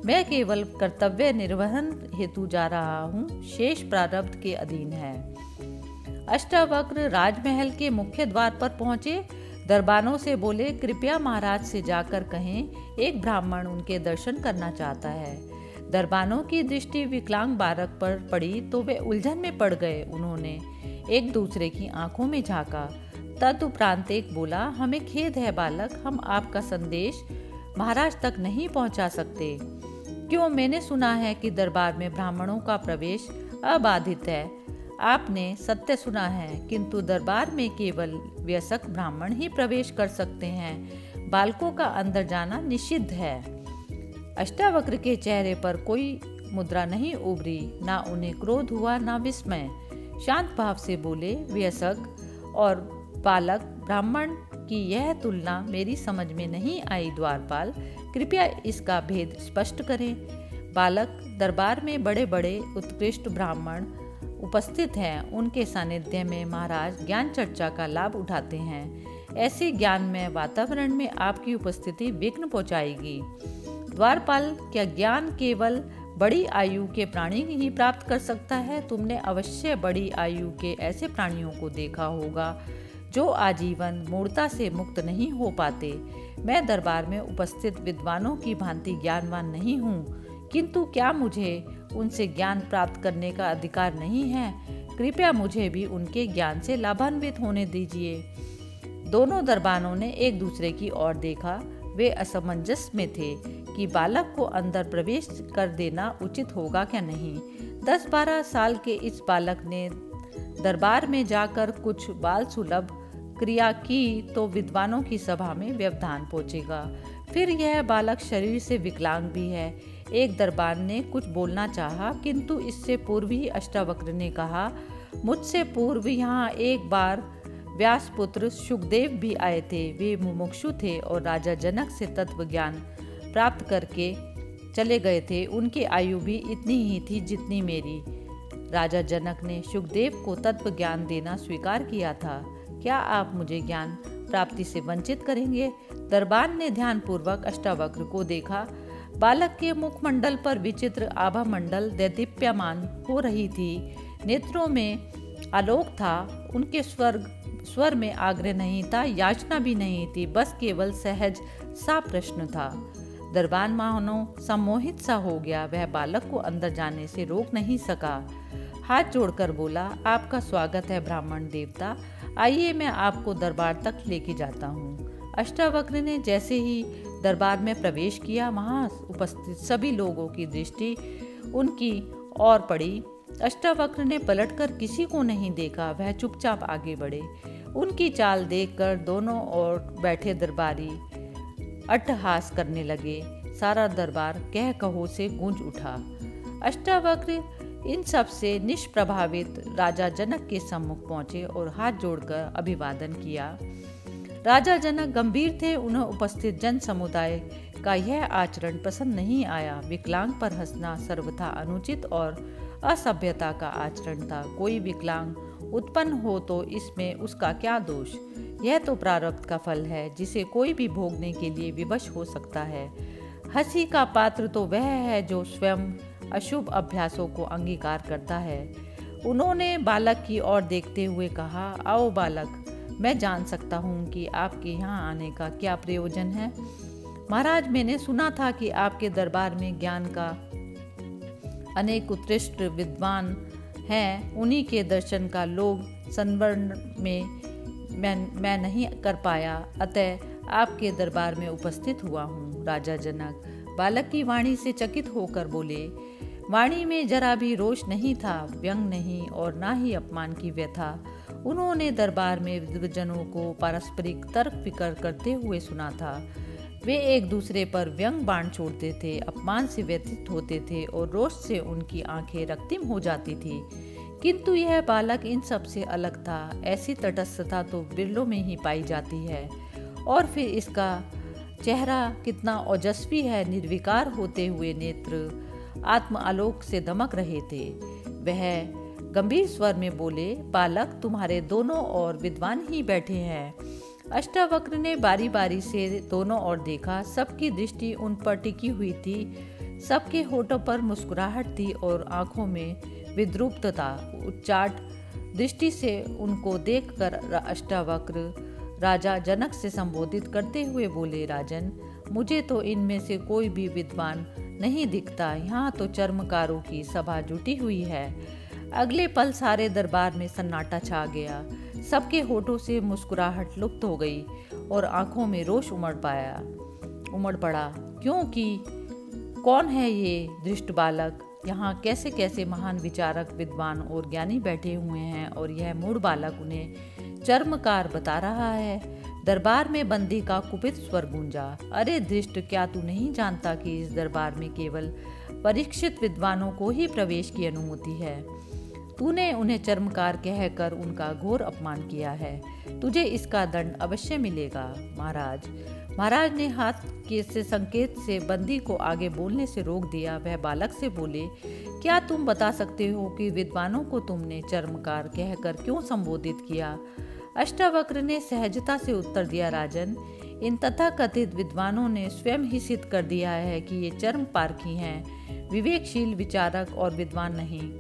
मैं केवल कर्तव्य निर्वहन हेतु जा रहा हूँ, शेष प्रारब्ध के अधीन है। अष्टावक्र राजमहल के मुख्य द्वार पर पहुँचे। दरबानों से बोले, कृपया महाराज से जाकर कहें, एक ब्राह्मण उनके दर्शन करना चाहता है। दरबानों की दृष्टि विकलांग बालक पर पड़ी तो वे उलझन में पड़ गए। उन्होंने एक दूसरे की आंखों में झांका। तदुपरांत एक बोला, हमें खेद है बालक, हम आपका संदेश महाराज तक नहीं पहुंचा सकते। क्यों? मैंने सुना है कि दरबार में ब्राह्मणों का प्रवेश अबाधित है। आपने सत्य सुना है, किंतु दरबार में केवल वयस्क ब्राह्मण ही प्रवेश कर सकते हैं। बालकों का अंदर जाना निषिद्ध है। अष्टावक्र के चेहरे पर कोई मुद्रा नहीं उभरी, ना उन्हें क्रोध हुआ ना विस्मय। शांत भाव से बोले, वयस्क और बालक ब्राह्मण की यह तुलना मेरी समझ में नहीं आई। द्वारपाल, कृपया इसका भेद स्पष्ट करें। बालक, दरबार में बड़े बड़े उत्कृष्ट ब्राह्मण उपस्थित हैं। उनके सानिध्य में महाराज ज्ञान चर्चा का लाभ उठाते हैं। ऐसे ज्ञानमय वातावरण में आपकी उपस्थिति विघ्न पहुंचाएगी। द्वारपाल, क्या ज्ञान केवल बड़ी आयु के प्राणी ही प्राप्त कर सकता है? तुमने अवश्य बड़ी आयु के ऐसे प्राणियों को देखा होगा जो आजीवन मूढ़ता से मुक्त नहीं हो पाते। मैं दरबार में उपस्थित विद्वानों की भांति ज्ञानवान नहीं हूँ, किंतु क्या मुझे उनसे ज्ञान प्राप्त करने का अधिकार नहीं है? कृपया मुझे भी उनके ज्ञान से लाभान्वित होने दीजिए। दोनों दरबानों ने एक दूसरे की ओर देखा। वे असमंजस में थे कि बालक को अंदर प्रवेश कर देना उचित होगा क्या नहीं। 10-12 साल के इस बालक ने दरबार में जाकर कुछ बाल सुलभ क्रिया की तो विद्वानों की सभा में व्यवधान पहुंचेगा। फिर यह बालक शरीर से विकलांग भी है। एक दरबान ने कुछ बोलना चाहा, किंतु इससे पूर्व ही अष्टावक्र ने कहा, मुझसे पूर्व यहाँ एक बार व्यासपुत्र सुखदेव भी आए थे। वे मुमुक्षु थे और राजा जनक से तत्व ज्ञान प्राप्त करके चले गए थे। उनकी आयु भी इतनी ही थी जितनी मेरी। राजा जनक ने सुखदेव को तत्व ज्ञान देना स्वीकार किया था। क्या आप मुझे ज्ञान प्राप्ति से वंचित करेंगे? दरबान ने ध्यानपूर्वक अष्टावक्र को देखा। बालक के मुखमंडल पर विचित्र आभा मंडल दैदीप्यमान हो रही थी। नेत्रों में आलोक था। उनके स्वर में आग्रह नहीं था, याचना भी नहीं थी, बस केवल सहज सा प्रश्न था। दरबान मानो सम्मोहित सा हो गया। वह बालक को अंदर जाने से रोक नहीं सका। हाथ जोड़कर बोला, आपका स्वागत है ब्राह्मण देवता, आइए मैं आपको दरबार तक लेके जाता हूँ। अष्टावक्र ने जैसे ही दरबार में प्रवेश किया, वहाँ उपस्थित सभी लोगों की दृष्टि उनकी ओर पड़ी। अष्टावक्र ने पलटकर किसी को नहीं देखा, वह चुपचाप आगे बढ़े। उनकी चाल देखकर दोनों ओर बैठे दरबारी अट्टहास करने लगे। सारा दरबार कह कहो से गूंज उठा। अष्टावक्र इन सब से निष्प्रभावित राजा जनक के सम्मुख पहुंचे और हाथ जोड़कर अभिवादन किया। राजा जनक गंभीर थे। उन्हें उपस्थित जन समुदाय का यह आचरण पसंद नहीं आया। विकलांग पर हंसना सर्वथा अनुचित और असभ्यता का आचरण था। कोई विकलांग उत्पन्न हो तो इसमें उसका क्या दोष? यह तो प्रारब्ध का फल है जिसे कोई भी भोगने के लिए विवश हो सकता है। हंसी का पात्र तो वह है जो स्वयं अशुभ अभ्यासों को अंगीकार करता है। उन्होंने बालक की ओर देखते हुए कहा, आओ बालक, मैं जान सकता हूँ कि आपके यहाँ आने का क्या प्रयोजन है। महाराज, मैंने सुना था कि आपके दरबार में ज्ञान का अनेक उत्कृष्ट विद्वान हैं। उन्हीं के दर्शन का लोभ संवरण में मैं नहीं कर पाया, अतः आपके दरबार में उपस्थित हुआ हूँ। राजा जनक बालक की वाणी से चकित होकर बोले। वाणी में जरा भी रोष नहीं था, व्यंग नहीं और ना ही अपमान की व्यथा। उन्होंने दरबार में विद्वजनों को पारस्परिक तर्क वितर्क करते हुए सुना था। वे एक दूसरे पर व्यंग बाण छोड़ते थे, अपमान से व्यथित होते थे और रोष से उनकी आंखें रक्तिम हो जाती थी। किंतु यह बालक इन सब से अलग था। ऐसी तटस्थता तो बिरलों में ही पाई जाती है। और फिर इसका चेहरा कितना ओजस्वी है। निर्विकार होते हुए नेत्र आत्म आलोक से दमक रहे थे। वह गंभीर स्वर में बोले, बालक, तुम्हारे दोनों ओर विद्वान ही बैठे हैं। अष्टावक्र ने बारी बारी से दोनों ओर देखा। सबकी दृष्टि उन पर टिकी हुई थी। सबके होठों पर मुस्कुराहट थी और आंखों में विद्रूपता। उच्चाट दृष्टि से उनको देखकर अष्टावक्र राजा जनक से संबोधित करते हुए बोले, राजन, मुझे तो इनमें से कोई भी विद्वान नहीं दिखता। यहाँ तो चर्मकारों की सभा जुटी हुई है। अगले पल सारे दरबार में सन्नाटा छा गया। सबके होठों से मुस्कुराहट लुप्त हो गई और आंखों में रोष उमड़ पड़ा। क्योंकि कौन है ये दुष्ट बालक? यहाँ कैसे कैसे महान विचारक, विद्वान और ज्ञानी बैठे हुए हैं और यह मूढ़ बालक उन्हें चर्मकार बता रहा है। दरबार में बंदी का कुपित स्वर गूंजा। अरे दुष्ट, क्या तू नहीं जानता कि इस दरबार में केवल परीक्षित विद्वानों को ही प्रवेश की अनुमति है? तूने उन्हें चर्मकार कहकर उनका घोर अपमान किया है। तुझे इसका दंड अवश्य मिलेगा। महाराज ने हाथ के से संकेत से बंदी को आगे बोलने से रोक दिया। वह बालक से बोले, क्या तुम बता सकते हो कि विद्वानों को तुमने चर्मकार कहकर क्यों संबोधित किया? अष्टावक्र ने सहजता से उत्तर दिया, राजन, इन तथाकथित विद्वानों ने स्वयं ही सिद्ध कर दिया है कि ये चर्म पारखी हैं, विवेकशील विचारक और विद्वान नहीं।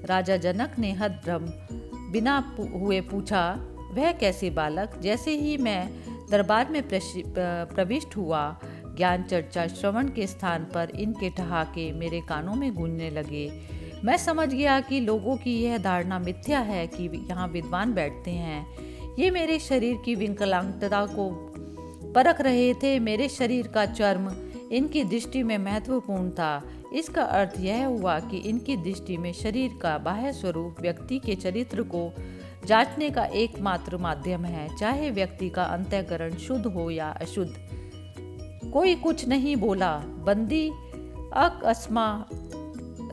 राजा जनक ने हतभम्ब बिना हुए पूछा, वह कैसे बालक? जैसे ही मैं दरबार में प्रविष्ट हुआ, ज्ञान चर्चा श्रवण के स्थान पर इनके ठहाके मेरे कानों में गूंजने लगे। मैं समझ गया कि लोगों की यह धारणा मिथ्या है कि यहाँ विद्वान बैठते हैं। ये मेरे शरीर की विकलांगता को परख रहे थे। मेरे शरीर का चर्म इनकी दृष्टि में महत्वपूर्ण था। इसका अर्थ यह हुआ कि इनकी दृष्टि में शरीर का बाह्य स्वरूप व्यक्ति के चरित्र को जांचने का एकमात्र माध्यम है, चाहे व्यक्ति का अंतःकरण शुद्ध हो या अशुद्ध। कोई कुछ नहीं बोला। बंदी अकस्मा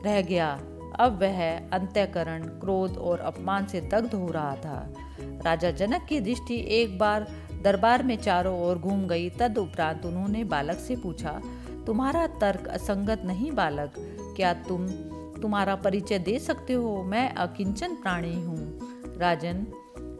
रह गया। अब वह अंतःकरण क्रोध और अपमान से दग्ध हो रहा था। राजा जनक की दृष्टि एक बार दरबार में चारों ओर घूम गई। तदुपरांत उन्होंने बालक से पूछा, तुम्हारा तर्क असंगत नहीं बालक, क्या तुम तुम्हारा परिचय दे सकते हो? मैं अकिंचन प्राणी हूँ। राजन,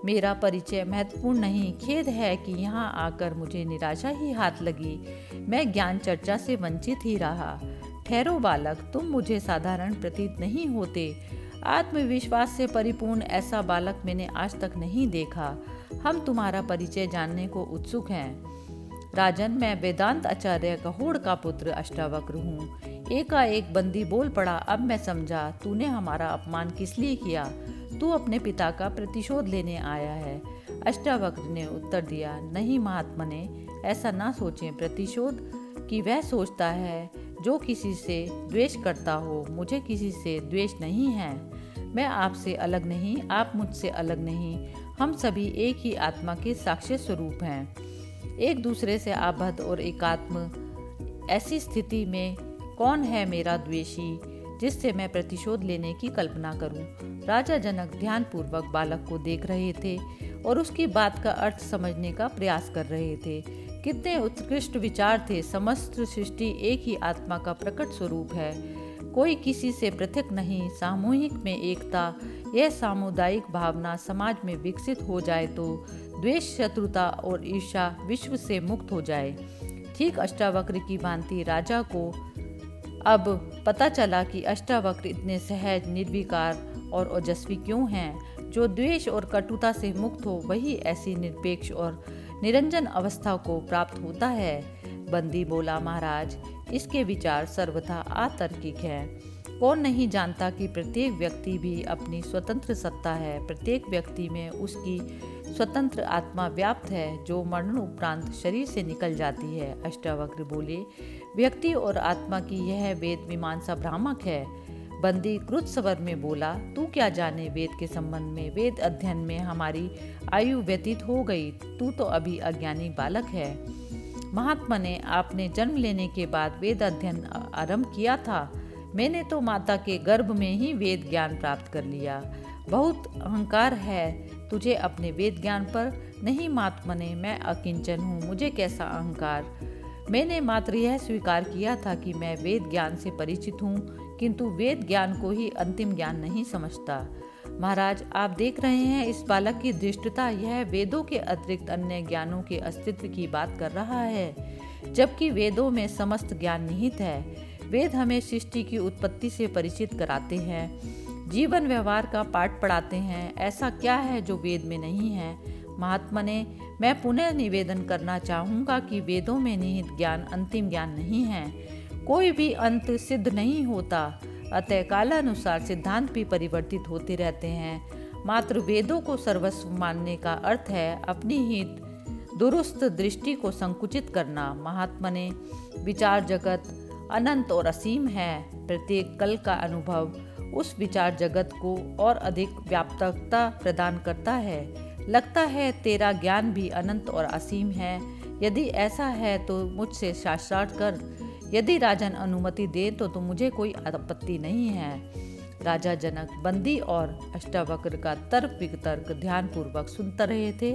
मेरा परिचय महत्वपूर्ण नहीं। खेद है कि यहाँ आकर मुझे निराशा ही हाथ लगी। मैं ज्ञान चर्चा से वंचित ही रहा। ठहरो बालक, तुम मुझे साधारण प्रतीत नहीं होते। आत्मविश्वास से परिपूर्ण ऐसा बालक मैंने आज तक नहीं देखा। हम तुम्हारा परिचय जानने को उत्सुक हैं। राजन, मैं वेदांत आचार्य कहोड़ का पुत्र अष्टावक्र हूँ। एकाएक बंदी बोल पड़ा, अब मैं समझा, तूने हमारा अपमान किस लिए किया? तू अपने पिता का प्रतिशोध लेने आया है। अष्टावक्र ने उत्तर दिया, नहीं महात्मने, ऐसा ना सोचें। प्रतिशोध की वह सोचता है जो किसी से द्वेष करता हो। मुझे किसी से द्वेष नहीं है। मैं आपसे अलग नहीं, आप मुझसे अलग नहीं। हम सभी एक ही आत्मा के साक्षी स्वरूप हैं, एक दूसरे से आबद्ध और एकात्म। ऐसी स्थिति में कौन है मेरा द्वेषी जिससे मैं प्रतिशोध लेने की कल्पना करूं? राजा जनक ध्यानपूर्वक बालक को देख रहे थे और उसकी बात का अर्थ समझने का प्रयास कर रहे थे। कितने उत्कृष्ट विचार थे। समस्त सृष्टि एक ही आत्मा का प्रकट स्वरूप है, कोई किसी से पृथक नहीं। सामूहिक में एकता, यह सामुदायिक भावना समाज में विकसित हो जाए तो द्वेष, शत्रुता और ईर्ष्या विश्व से मुक्त हो जाए। ठीक अष्टावक्र की भांति राजा को अब पता चला कि अष्टावक्र इतने सहज, निर्विकार और ओजस्वी क्यों हैं। जो द्वेष और कटुता से मुक्त हो वही ऐसी निरपेक्ष और निरंजन अवस्था को प्राप्त होता है। बंदी बोला, महाराज, इसके विचार सर्वथा अतार्किक हैं। कौन नहीं जानता कि प्रत्येक व्यक्ति भी अपनी स्वतंत्र सत्ता है। प्रत्येक व्यक्ति में उसकी स्वतंत्र आत्मा व्याप्त है जो मरण उपरांत शरीर से निकल जाती है। अष्टावक्र बोले, व्यक्ति और आत्मा की यह वेद मीमांसा भ्रामक है। बंदी क्रुद्ध स्वर में बोला, तू क्या जाने वेद के संबंध में? वेद अध्ययन में हमारी आयु व्यतीत हो गई, तू तो अभी अज्ञानी बालक है। महात्मा ने आपने जन्म लेने के बाद वेद अध्ययन आरंभ किया था। मैंने तो माता के गर्भ में ही वेद ज्ञान प्राप्त कर लिया। बहुत अहंकार है तुझे अपने वेद ज्ञान पर। नहीं महात्मने, मैं अकिंचन हूँ, मुझे कैसा अहंकार। मैंने मात्र यह स्वीकार किया था कि मैं वेद ज्ञान से परिचित हूँ, किंतु वेद ज्ञान को ही अंतिम ज्ञान नहीं समझता। महाराज, आप देख रहे हैं इस बालक की दृष्टता, यह वेदों के अतिरिक्त अन्य ज्ञानों के अस्तित्व की बात कर रहा है, जबकि वेदों में समस्त ज्ञान निहित है। वेद हमें सृष्टि की उत्पत्ति से परिचित कराते हैं, जीवन व्यवहार का पाठ पढ़ाते हैं। ऐसा क्या है जो वेद में नहीं है? महात्मने, मैं पुनः निवेदन करना चाहूँगा कि वेदों में निहित ज्ञान अंतिम ज्ञान नहीं है। कोई भी अंत सिद्ध नहीं होता, अतः कालानुसार सिद्धांत भी परिवर्तित होते रहते हैं। मात्र वेदों को सर्वस्व मानने का अर्थ है अपनी ही दुरुस्त दृष्टि को संकुचित करना। महात्मने, विचार जगत अनंत और असीम है। प्रत्येक कल का अनुभव उस विचार जगत को और अधिक व्यापकता प्रदान करता है। लगता है तेरा ज्ञान भी अनंत और असीम है। यदि ऐसा है तो मुझसे शास्त्रार्थ कर। यदि राजन अनुमति दे तो मुझे कोई आपत्ति नहीं है। राजा जनक बंदी और अष्टावक्र का तर्क वितर्क ध्यानपूर्वक सुनते रहे थे।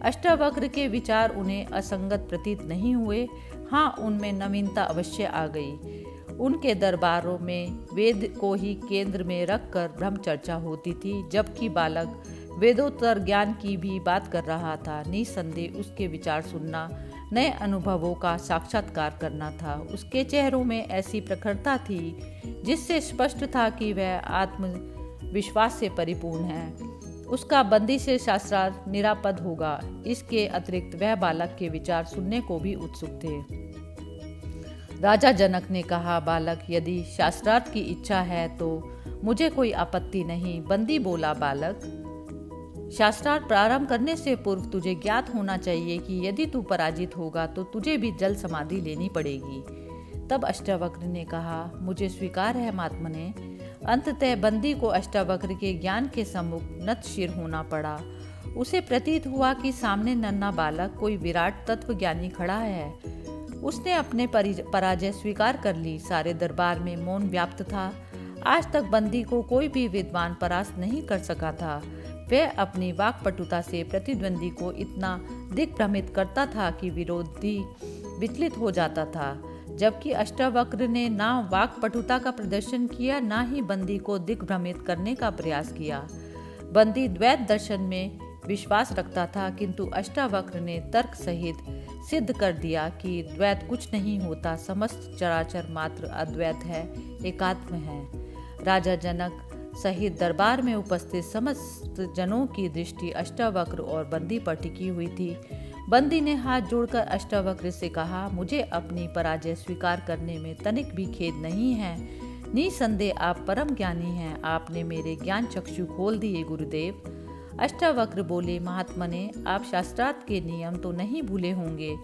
अष्टावक्र के विचार उन्हें असंगत प्रतीत नहीं हुए। हाँ, उनमें नवीनता अवश्य आ गई। उनके दरबारों में वेद को ही केंद्र में रखकर ब्रह्म चर्चा होती थी, जबकि बालक वेदोत्तर ज्ञान की भी बात कर रहा था। निसंदेह उसके विचार सुनना, नए अनुभवों का साक्षात्कार करना था। उसके चेहरों में ऐसी प्रखरता थी जिससे स्पष्ट था कि वह आत्मविश्वास से परिपूर्ण है। उसका बंदी से शास्त्रार्थ निरापद होगा। इसके अतिरिक्त वह बालक के विचार सुनने को भी उत्सुक थे। राजा जनक ने कहा, बालक, यदि शास्त्रार्थ की इच्छा है तो मुझे कोई आपत्ति नहीं। बंदी बोला, बालक, शास्त्रार्थ प्रारंभ करने से पूर्व तुझे ज्ञात होना चाहिए कि यदि तू पराजित होगा तो तुझे भी जल समाधि लेनी पड़ेगी। तब अष्टावक्र ने कहा, मुझे स्वीकार है महात्मने। अंततः बंदी को अष्टावक्र के ज्ञान के सम्मुख नत शिर होना पड़ा। उसे प्रतीत हुआ कि सामने नन्हा बालक कोई विराट तत्व ज्ञानी खड़ा है। उसने अपने पराजय स्वीकार कर ली। सारे दरबार में मौन व्याप्त था। आज तक बंदी को कोई भी विद्वान परास्त नहीं कर सका था। वह अपनी वाक्पटुता से प्रतिद्वंदी को इतना दिग्भ्रमित करता था कि विरोधी विचलित हो जाता था, जबकि अष्टावक्र ने ना वाक्पटुता का प्रदर्शन किया, ना ही बंदी को दिग्भ्रमित करने का प्रयास किया। बंदी द्वैत दर्शन में विश्वास रखता था, किंतु अष्टावक्र ने तर्क सहित सिद्ध कर दिया कि द्वैत कुछ नहीं होता। समस्त चराचर मात्र अद्वैत है, एकात्म है। राजा जनक सहित दरबार में उपस्थित समस्त जनों की दृष्टि अष्टावक्र और बंदी पर टिकी हुई थी। बंदी ने हाथ जोड़कर अष्टावक्र से कहा, मुझे अपनी पराजय स्वीकार करने में तनिक भी खेद नहीं है। निसंदेह आप परम ज्ञानी हैं, आपने मेरे ज्ञान चक्षु खोल दिए गुरुदेव। अष्टावक्र बोले, महात्मने, आप शास्त्रार्थ के नियम तो नहीं भूले होंगे।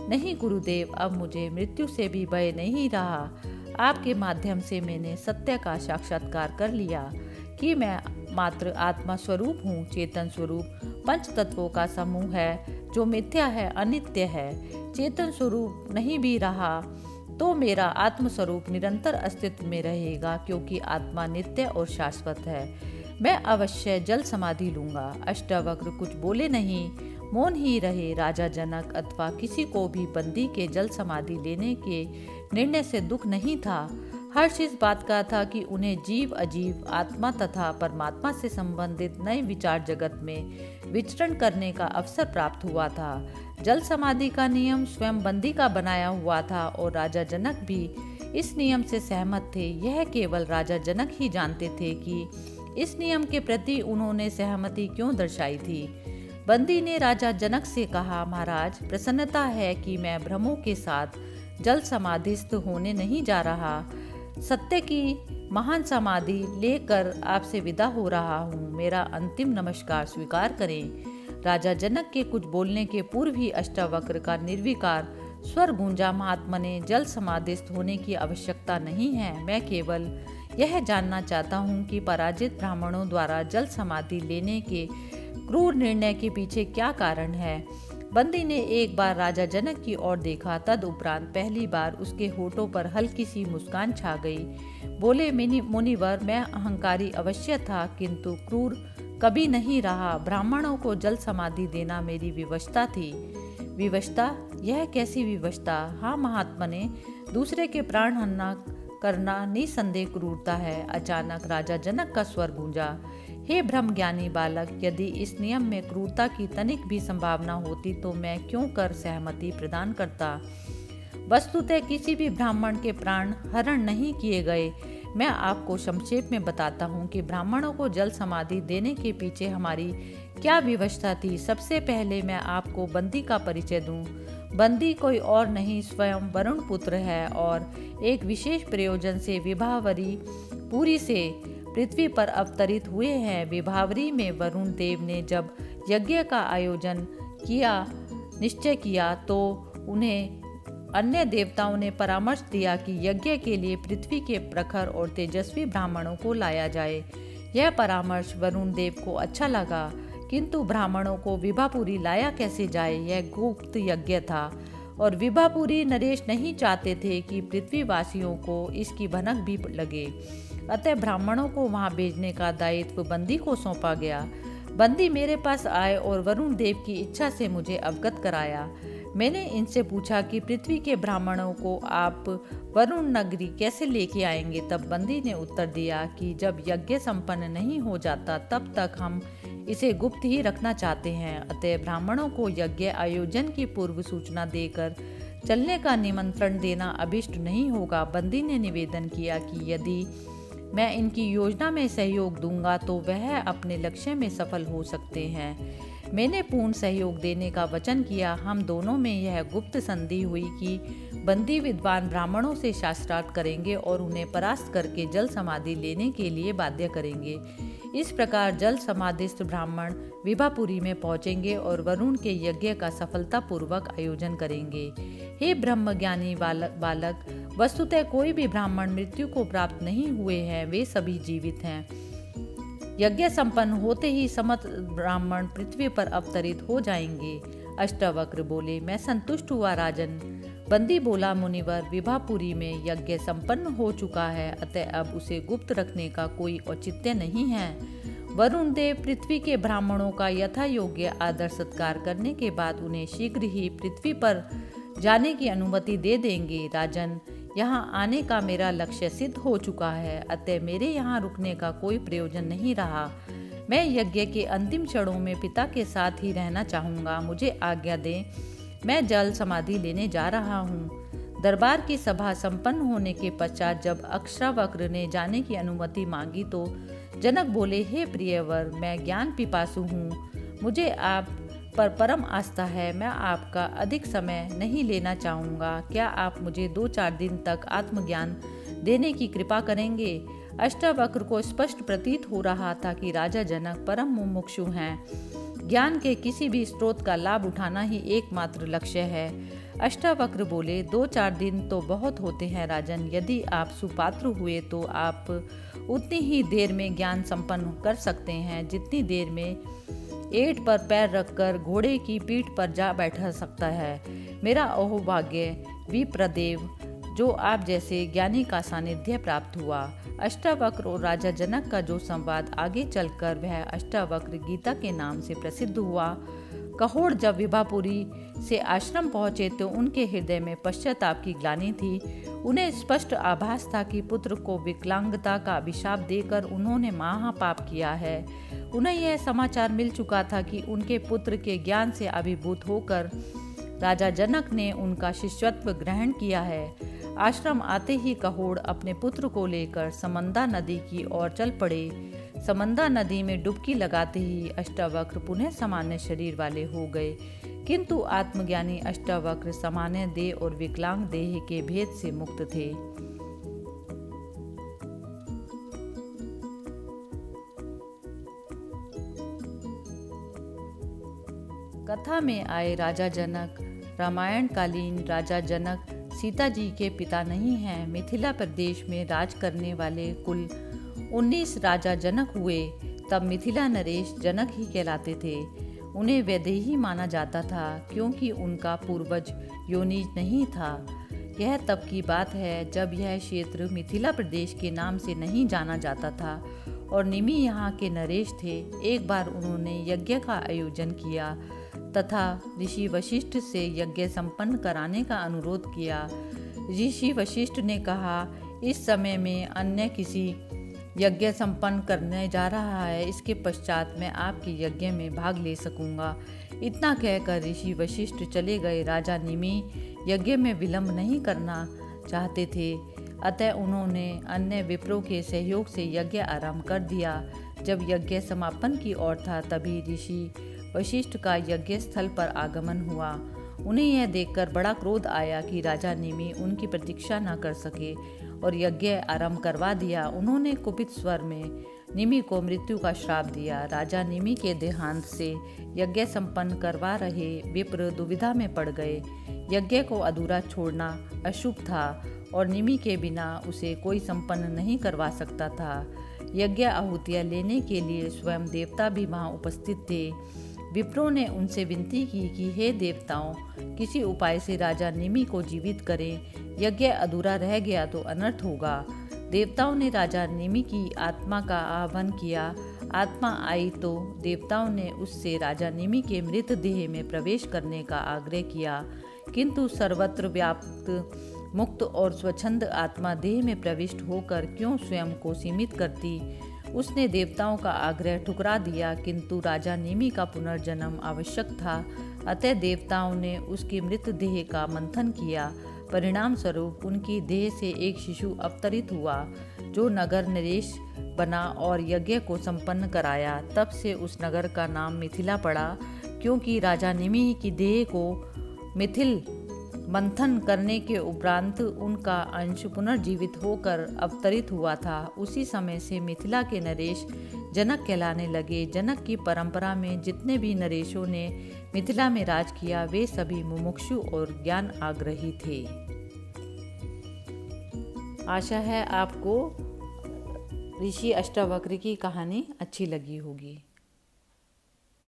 नहीं गुरुदेव, अब मुझे मृत्यु से भी भय नहीं रहा। आपके माध्यम से मैंने सत्य का साक्षात्कार कर लिया कि मैं मात्र आत्मा स्वरूप हूँ, चेतन स्वरूप पंच तत्वों का समूह है जो मिथ्या है, अनित्य है। चेतन स्वरूप नहीं भी रहा तो मेरा आत्म स्वरूप निरंतर अस्तित्व में रहेगा, क्योंकि आत्मा नित्य और शाश्वत है। मैं अवश्य जल समाधि लूंगा। अष्टावक्र कुछ बोले नहीं, मौन ही रहे। राजा जनक अथवा किसी को भी बंदी के जल समाधि लेने के निर्णय से दुख नहीं था। हर्ष इस बात का था कि उन्हें जीव अजीव, आत्मा तथा परमात्मा से संबंधित नए विचार जगत में विचरण करने का अवसर प्राप्त हुआ था। जल समाधि का नियम स्वयं बंदी का बनाया हुआ था और राजा जनक भी इस नियम से सहमत थे। यह केवल राजा जनक ही जानते थे कि इस नियम के प्रति उन्होंने सहमति क्यों दर्शाई थी। बंदी ने राजा जनक से कहा, महाराज, प्रसन्नता है कि मैं भ्रमों के साथ जल समाधिस्थ होने नहीं जा रहा। सत्य की महान समाधि लेकर आपसे विदा हो रहा हूँ। मेरा अंतिम नमस्कार स्वीकार करें। राजा जनक के कुछ बोलने के पूर्व ही अष्टावक्र का निर्विकार स्वर गूंजा, महात्मने, जल समाधिस्थ होने की आवश्यकता नहीं है। मैं केवल यह जानना चाहता हूँ कि पराजित ब्राह्मणों द्वारा जल समाधि लेने के क्रूर निर्णय के पीछे क्या कारण है। बंदी ने एक बार राजा जनक की ओर देखा, तद उपरांत पहली बार उसके होठों पर हल्की सी मुस्कान छा गई। बोले, मुनिवर, मैं अहंकारी अवश्य था, किंतु क्रूर कभी नहीं रहा। ब्राह्मणों को जल समाधि देना मेरी विवशता थी। विवशता? यह कैसी विवशता? हाँ महात्मने, दूसरे के प्राण हनना करना निसंदेह क्रूरता है। अचानक राजा जनक का स्वर गूंजा, हे ब्रह्म ज्ञानी बालक, यदि इस नियम में क्रूरता की तनिक भी संभावना होती तो मैं क्यों कर सहमति प्रदान करता। वस्तुतः किसी भी ब्राह्मण के प्राण हरण नहीं किए गए। मैं आपको संक्षेप में बताता हूँ कि ब्राह्मणों को जल समाधि देने के पीछे हमारी क्या व्यवस्था थी। सबसे पहले मैं आपको बंदी का परिचय दूँ। बंदी कोई और नहीं, स्वयं वरुण पुत्र है और एक विशेष प्रयोजन से विभावरी पुरी से पृथ्वी पर अवतरित हुए हैं। विभावरी में वरुण देव ने जब यज्ञ का आयोजन निश्चय किया तो उन्हें अन्य देवताओं ने परामर्श दिया कि यज्ञ के लिए पृथ्वी के प्रखर और तेजस्वी ब्राह्मणों को लाया जाए। यह परामर्श वरुण देव को अच्छा लगा, किंतु ब्राह्मणों को विभापुरी लाया कैसे जाए, यह गुप्त यज्ञ था और विभापुरी नरेश नहीं चाहते थे कि पृथ्वीवासियों को इसकी भनक भी लगे। अतः ब्राह्मणों को वहां भेजने का दायित्व बंदी को सौंपा गया। बंदी मेरे पास आए और वरुण देव की इच्छा से मुझे अवगत कराया। मैंने इनसे पूछा कि पृथ्वी के ब्राह्मणों को आप वरुण नगरी कैसे लेके आएंगे। तब बंदी ने उत्तर दिया कि जब यज्ञ संपन्न नहीं हो जाता तब तक हम इसे गुप्त ही रखना चाहते हैं। अतः ब्राह्मणों को यज्ञ आयोजन की पूर्व सूचना देकर चलने का निमंत्रण देना अभिष्ट नहीं होगा। बंदी ने निवेदन किया कि यदि मैं इनकी योजना में सहयोग दूंगा तो वह अपने लक्ष्य में सफल हो सकते हैं। मैंने पूर्ण सहयोग देने का वचन किया। हम दोनों में यह गुप्त संधि हुई कि बंदी विद्वान ब्राह्मणों से शास्त्रार्थ करेंगे और उन्हें परास्त करके जल समाधि लेने के लिए बाध्य करेंगे। इस प्रकार जल समाधिस्थ ब्राह्मण विभापुरी में पहुंचेंगे और वरुण के यज्ञ का सफलतापूर्वक आयोजन करेंगे। हे ब्रह्मज्ञानी बालक, वस्तुतः कोई भी ब्राह्मण मृत्यु को प्राप्त नहीं हुए हैं, वे सभी जीवित हैं। यज्ञ संपन्न होते ही समस्त ब्राह्मण पृथ्वी पर अवतरित हो जाएंगे। अष्टावक्र बोले, मैं संतुष्ट हुआ राजन। बंदी बोला, मुनिवर, विभापुरी में यज्ञ संपन्न हो चुका है, अतः अब उसे गुप्त रखने का कोई औचित्य नहीं है। वरुण देव पृथ्वी के ब्राह्मणों का यथा योग्य आदर सत्कार करने के बाद उन्हें शीघ्र ही पृथ्वी पर जाने की अनुमति दे देंगे। राजन, यहाँ आने का मेरा लक्ष्य सिद्ध हो चुका है, अतः मेरे यहाँ रुकने का कोई प्रयोजन नहीं रहा। मैं यज्ञ के अंतिम क्षणों में पिता के साथ ही रहना चाहूँगा। मुझे आज्ञा दें, मैं जल समाधि लेने जा रहा हूँ। दरबार की सभा संपन्न होने के पश्चात जब अष्टावक्र ने जाने की अनुमति मांगी तो जनक बोले, हे प्रियवर, मैं ज्ञान पिपासु हूँ, मुझे आप पर परम आस्था है। मैं आपका अधिक समय नहीं लेना चाहूँगा। क्या आप मुझे 2-4 दिन तक आत्मज्ञान देने की कृपा करेंगे? अष्टावक्र को स्पष्ट प्रतीत हो रहा था कि राजा जनक परम मुमुक्षु हैं। ज्ञान के किसी भी स्रोत का लाभ उठाना ही एकमात्र लक्ष्य है। अष्टावक्र बोले, 2-4 दिन तो बहुत होते हैं राजन। यदि आप सुपात्र हुए तो आप उतनी ही देर में ज्ञान संपन्न कर सकते हैं जितनी देर में एट पर पैर रखकर घोड़े की पीठ पर जा बैठा सकता है। मेरा अहोभाग्य विप्रदेव, जो आप जैसे ज्ञानी का सानिध्य प्राप्त हुआ। अष्टावक्र और राजा जनक का जो संवाद आगे चलकर वह अष्टावक्र गीता के नाम से प्रसिद्ध हुआ। कहोड़ जब विभापुरी से आश्रम पहुंचे तो उनके हृदय में पश्चाताप की ग्लानि थी। उन्हें स्पष्ट आभास था कि पुत्र को विकलांगता का अभिशाप देकर उन्होंने महापाप किया है। उन्हें यह समाचार मिल चुका था कि उनके पुत्र के ज्ञान से अभिभूत होकर राजा जनक ने उनका शिष्यत्व ग्रहण किया है। आश्रम आते ही कहोड़ अपने पुत्र को लेकर समंदा नदी की ओर चल पड़े। समंदा नदी में डुबकी लगाते ही अष्टावक्र पुनः सामान्य शरीर वाले हो गए, किंतु आत्मज्ञानी अष्टावक्र सामान्य देह और विकलांग देह के भेद से मुक्त थे। कथा में आए राजा जनक रामायण कालीन राजा जनक सीता जी के पिता नहीं हैं। मिथिला प्रदेश में राज करने वाले कुल 19 राजा जनक हुए। तब मिथिला नरेश जनक ही कहलाते थे। उन्हें वैदेही माना जाता था क्योंकि उनका पूर्वज योनिज नहीं था। यह तब की बात है जब यह क्षेत्र मिथिला प्रदेश के नाम से नहीं जाना जाता था और निमि यहाँ के नरेश थे। एक बार उन्होंने यज्ञ का आयोजन किया तथा ऋषि वशिष्ठ से यज्ञ संपन्न कराने का अनुरोध किया। ऋषि वशिष्ठ ने कहा, इस समय में अन्य किसी यज्ञ संपन्न करने जा रहा है, इसके पश्चात मैं आपके यज्ञ में भाग ले सकूंगा। इतना कहकर ऋषि वशिष्ठ चले गए। राजा निमि यज्ञ में विलंब नहीं करना चाहते थे, अतः उन्होंने अन्य विप्रों के सहयोग से यज्ञ आरंभ कर दिया। जब यज्ञ समापन की ओर था तभी ऋषि वशिष्ठ का यज्ञ स्थल पर आगमन हुआ। उन्हें यह देखकर बड़ा क्रोध आया कि राजा निमि उनकी प्रतीक्षा न कर सके और यज्ञ आरंभ करवा दिया। उन्होंने कुपित स्वर में निमि को मृत्यु का श्राप दिया। राजा निमि के देहांत से यज्ञ संपन्न करवा रहे विप्र दुविधा में पड़ गए। यज्ञ को अधूरा छोड़ना अशुभ था और निमि के बिना उसे कोई संपन्न नहीं करवा सकता था। यज्ञ आहुतियाँ लेने के लिए स्वयं देवता भी वहाँ उपस्थित थे। विप्रों ने उनसे विनती की कि हे देवताओं, किसी उपाय से राजा निमि को जीवित करें। यज्ञ अधूरा रह गया तो अनर्थ होगा। देवताओं ने राजा निमि की आत्मा का आह्वान किया। आत्मा आई तो देवताओं ने उससे राजा निमि के मृत देह में प्रवेश करने का आग्रह किया, किंतु सर्वत्र व्याप्त मुक्त और स्वच्छंद आत्मा देह में प्रविष्ट होकर क्यों स्वयं को सीमित करती। उसने देवताओं का आग्रह ठुकरा दिया, किंतु राजा निमि का पुनर्जन्म आवश्यक था, अतः देवताओं ने उसकी मृत देह का मंथन किया। परिणाम स्वरूप उनकी देह से एक शिशु अवतरित हुआ जो नगर नरेश बना और यज्ञ को संपन्न कराया। तब से उस नगर का नाम मिथिला पड़ा, क्योंकि राजा निमि की देह को मिथिल मंथन करने के उपरांत उनका अंश पुनर्जीवित होकर अवतरित हुआ था। उसी समय से मिथिला के नरेश जनक कहलाने लगे। जनक की परंपरा में जितने भी नरेशों ने मिथिला में राज किया वे सभी मुमुक्षु और ज्ञान आग्रही थे। आशा है आपको ऋषि अष्टावक्र की कहानी अच्छी लगी होगी।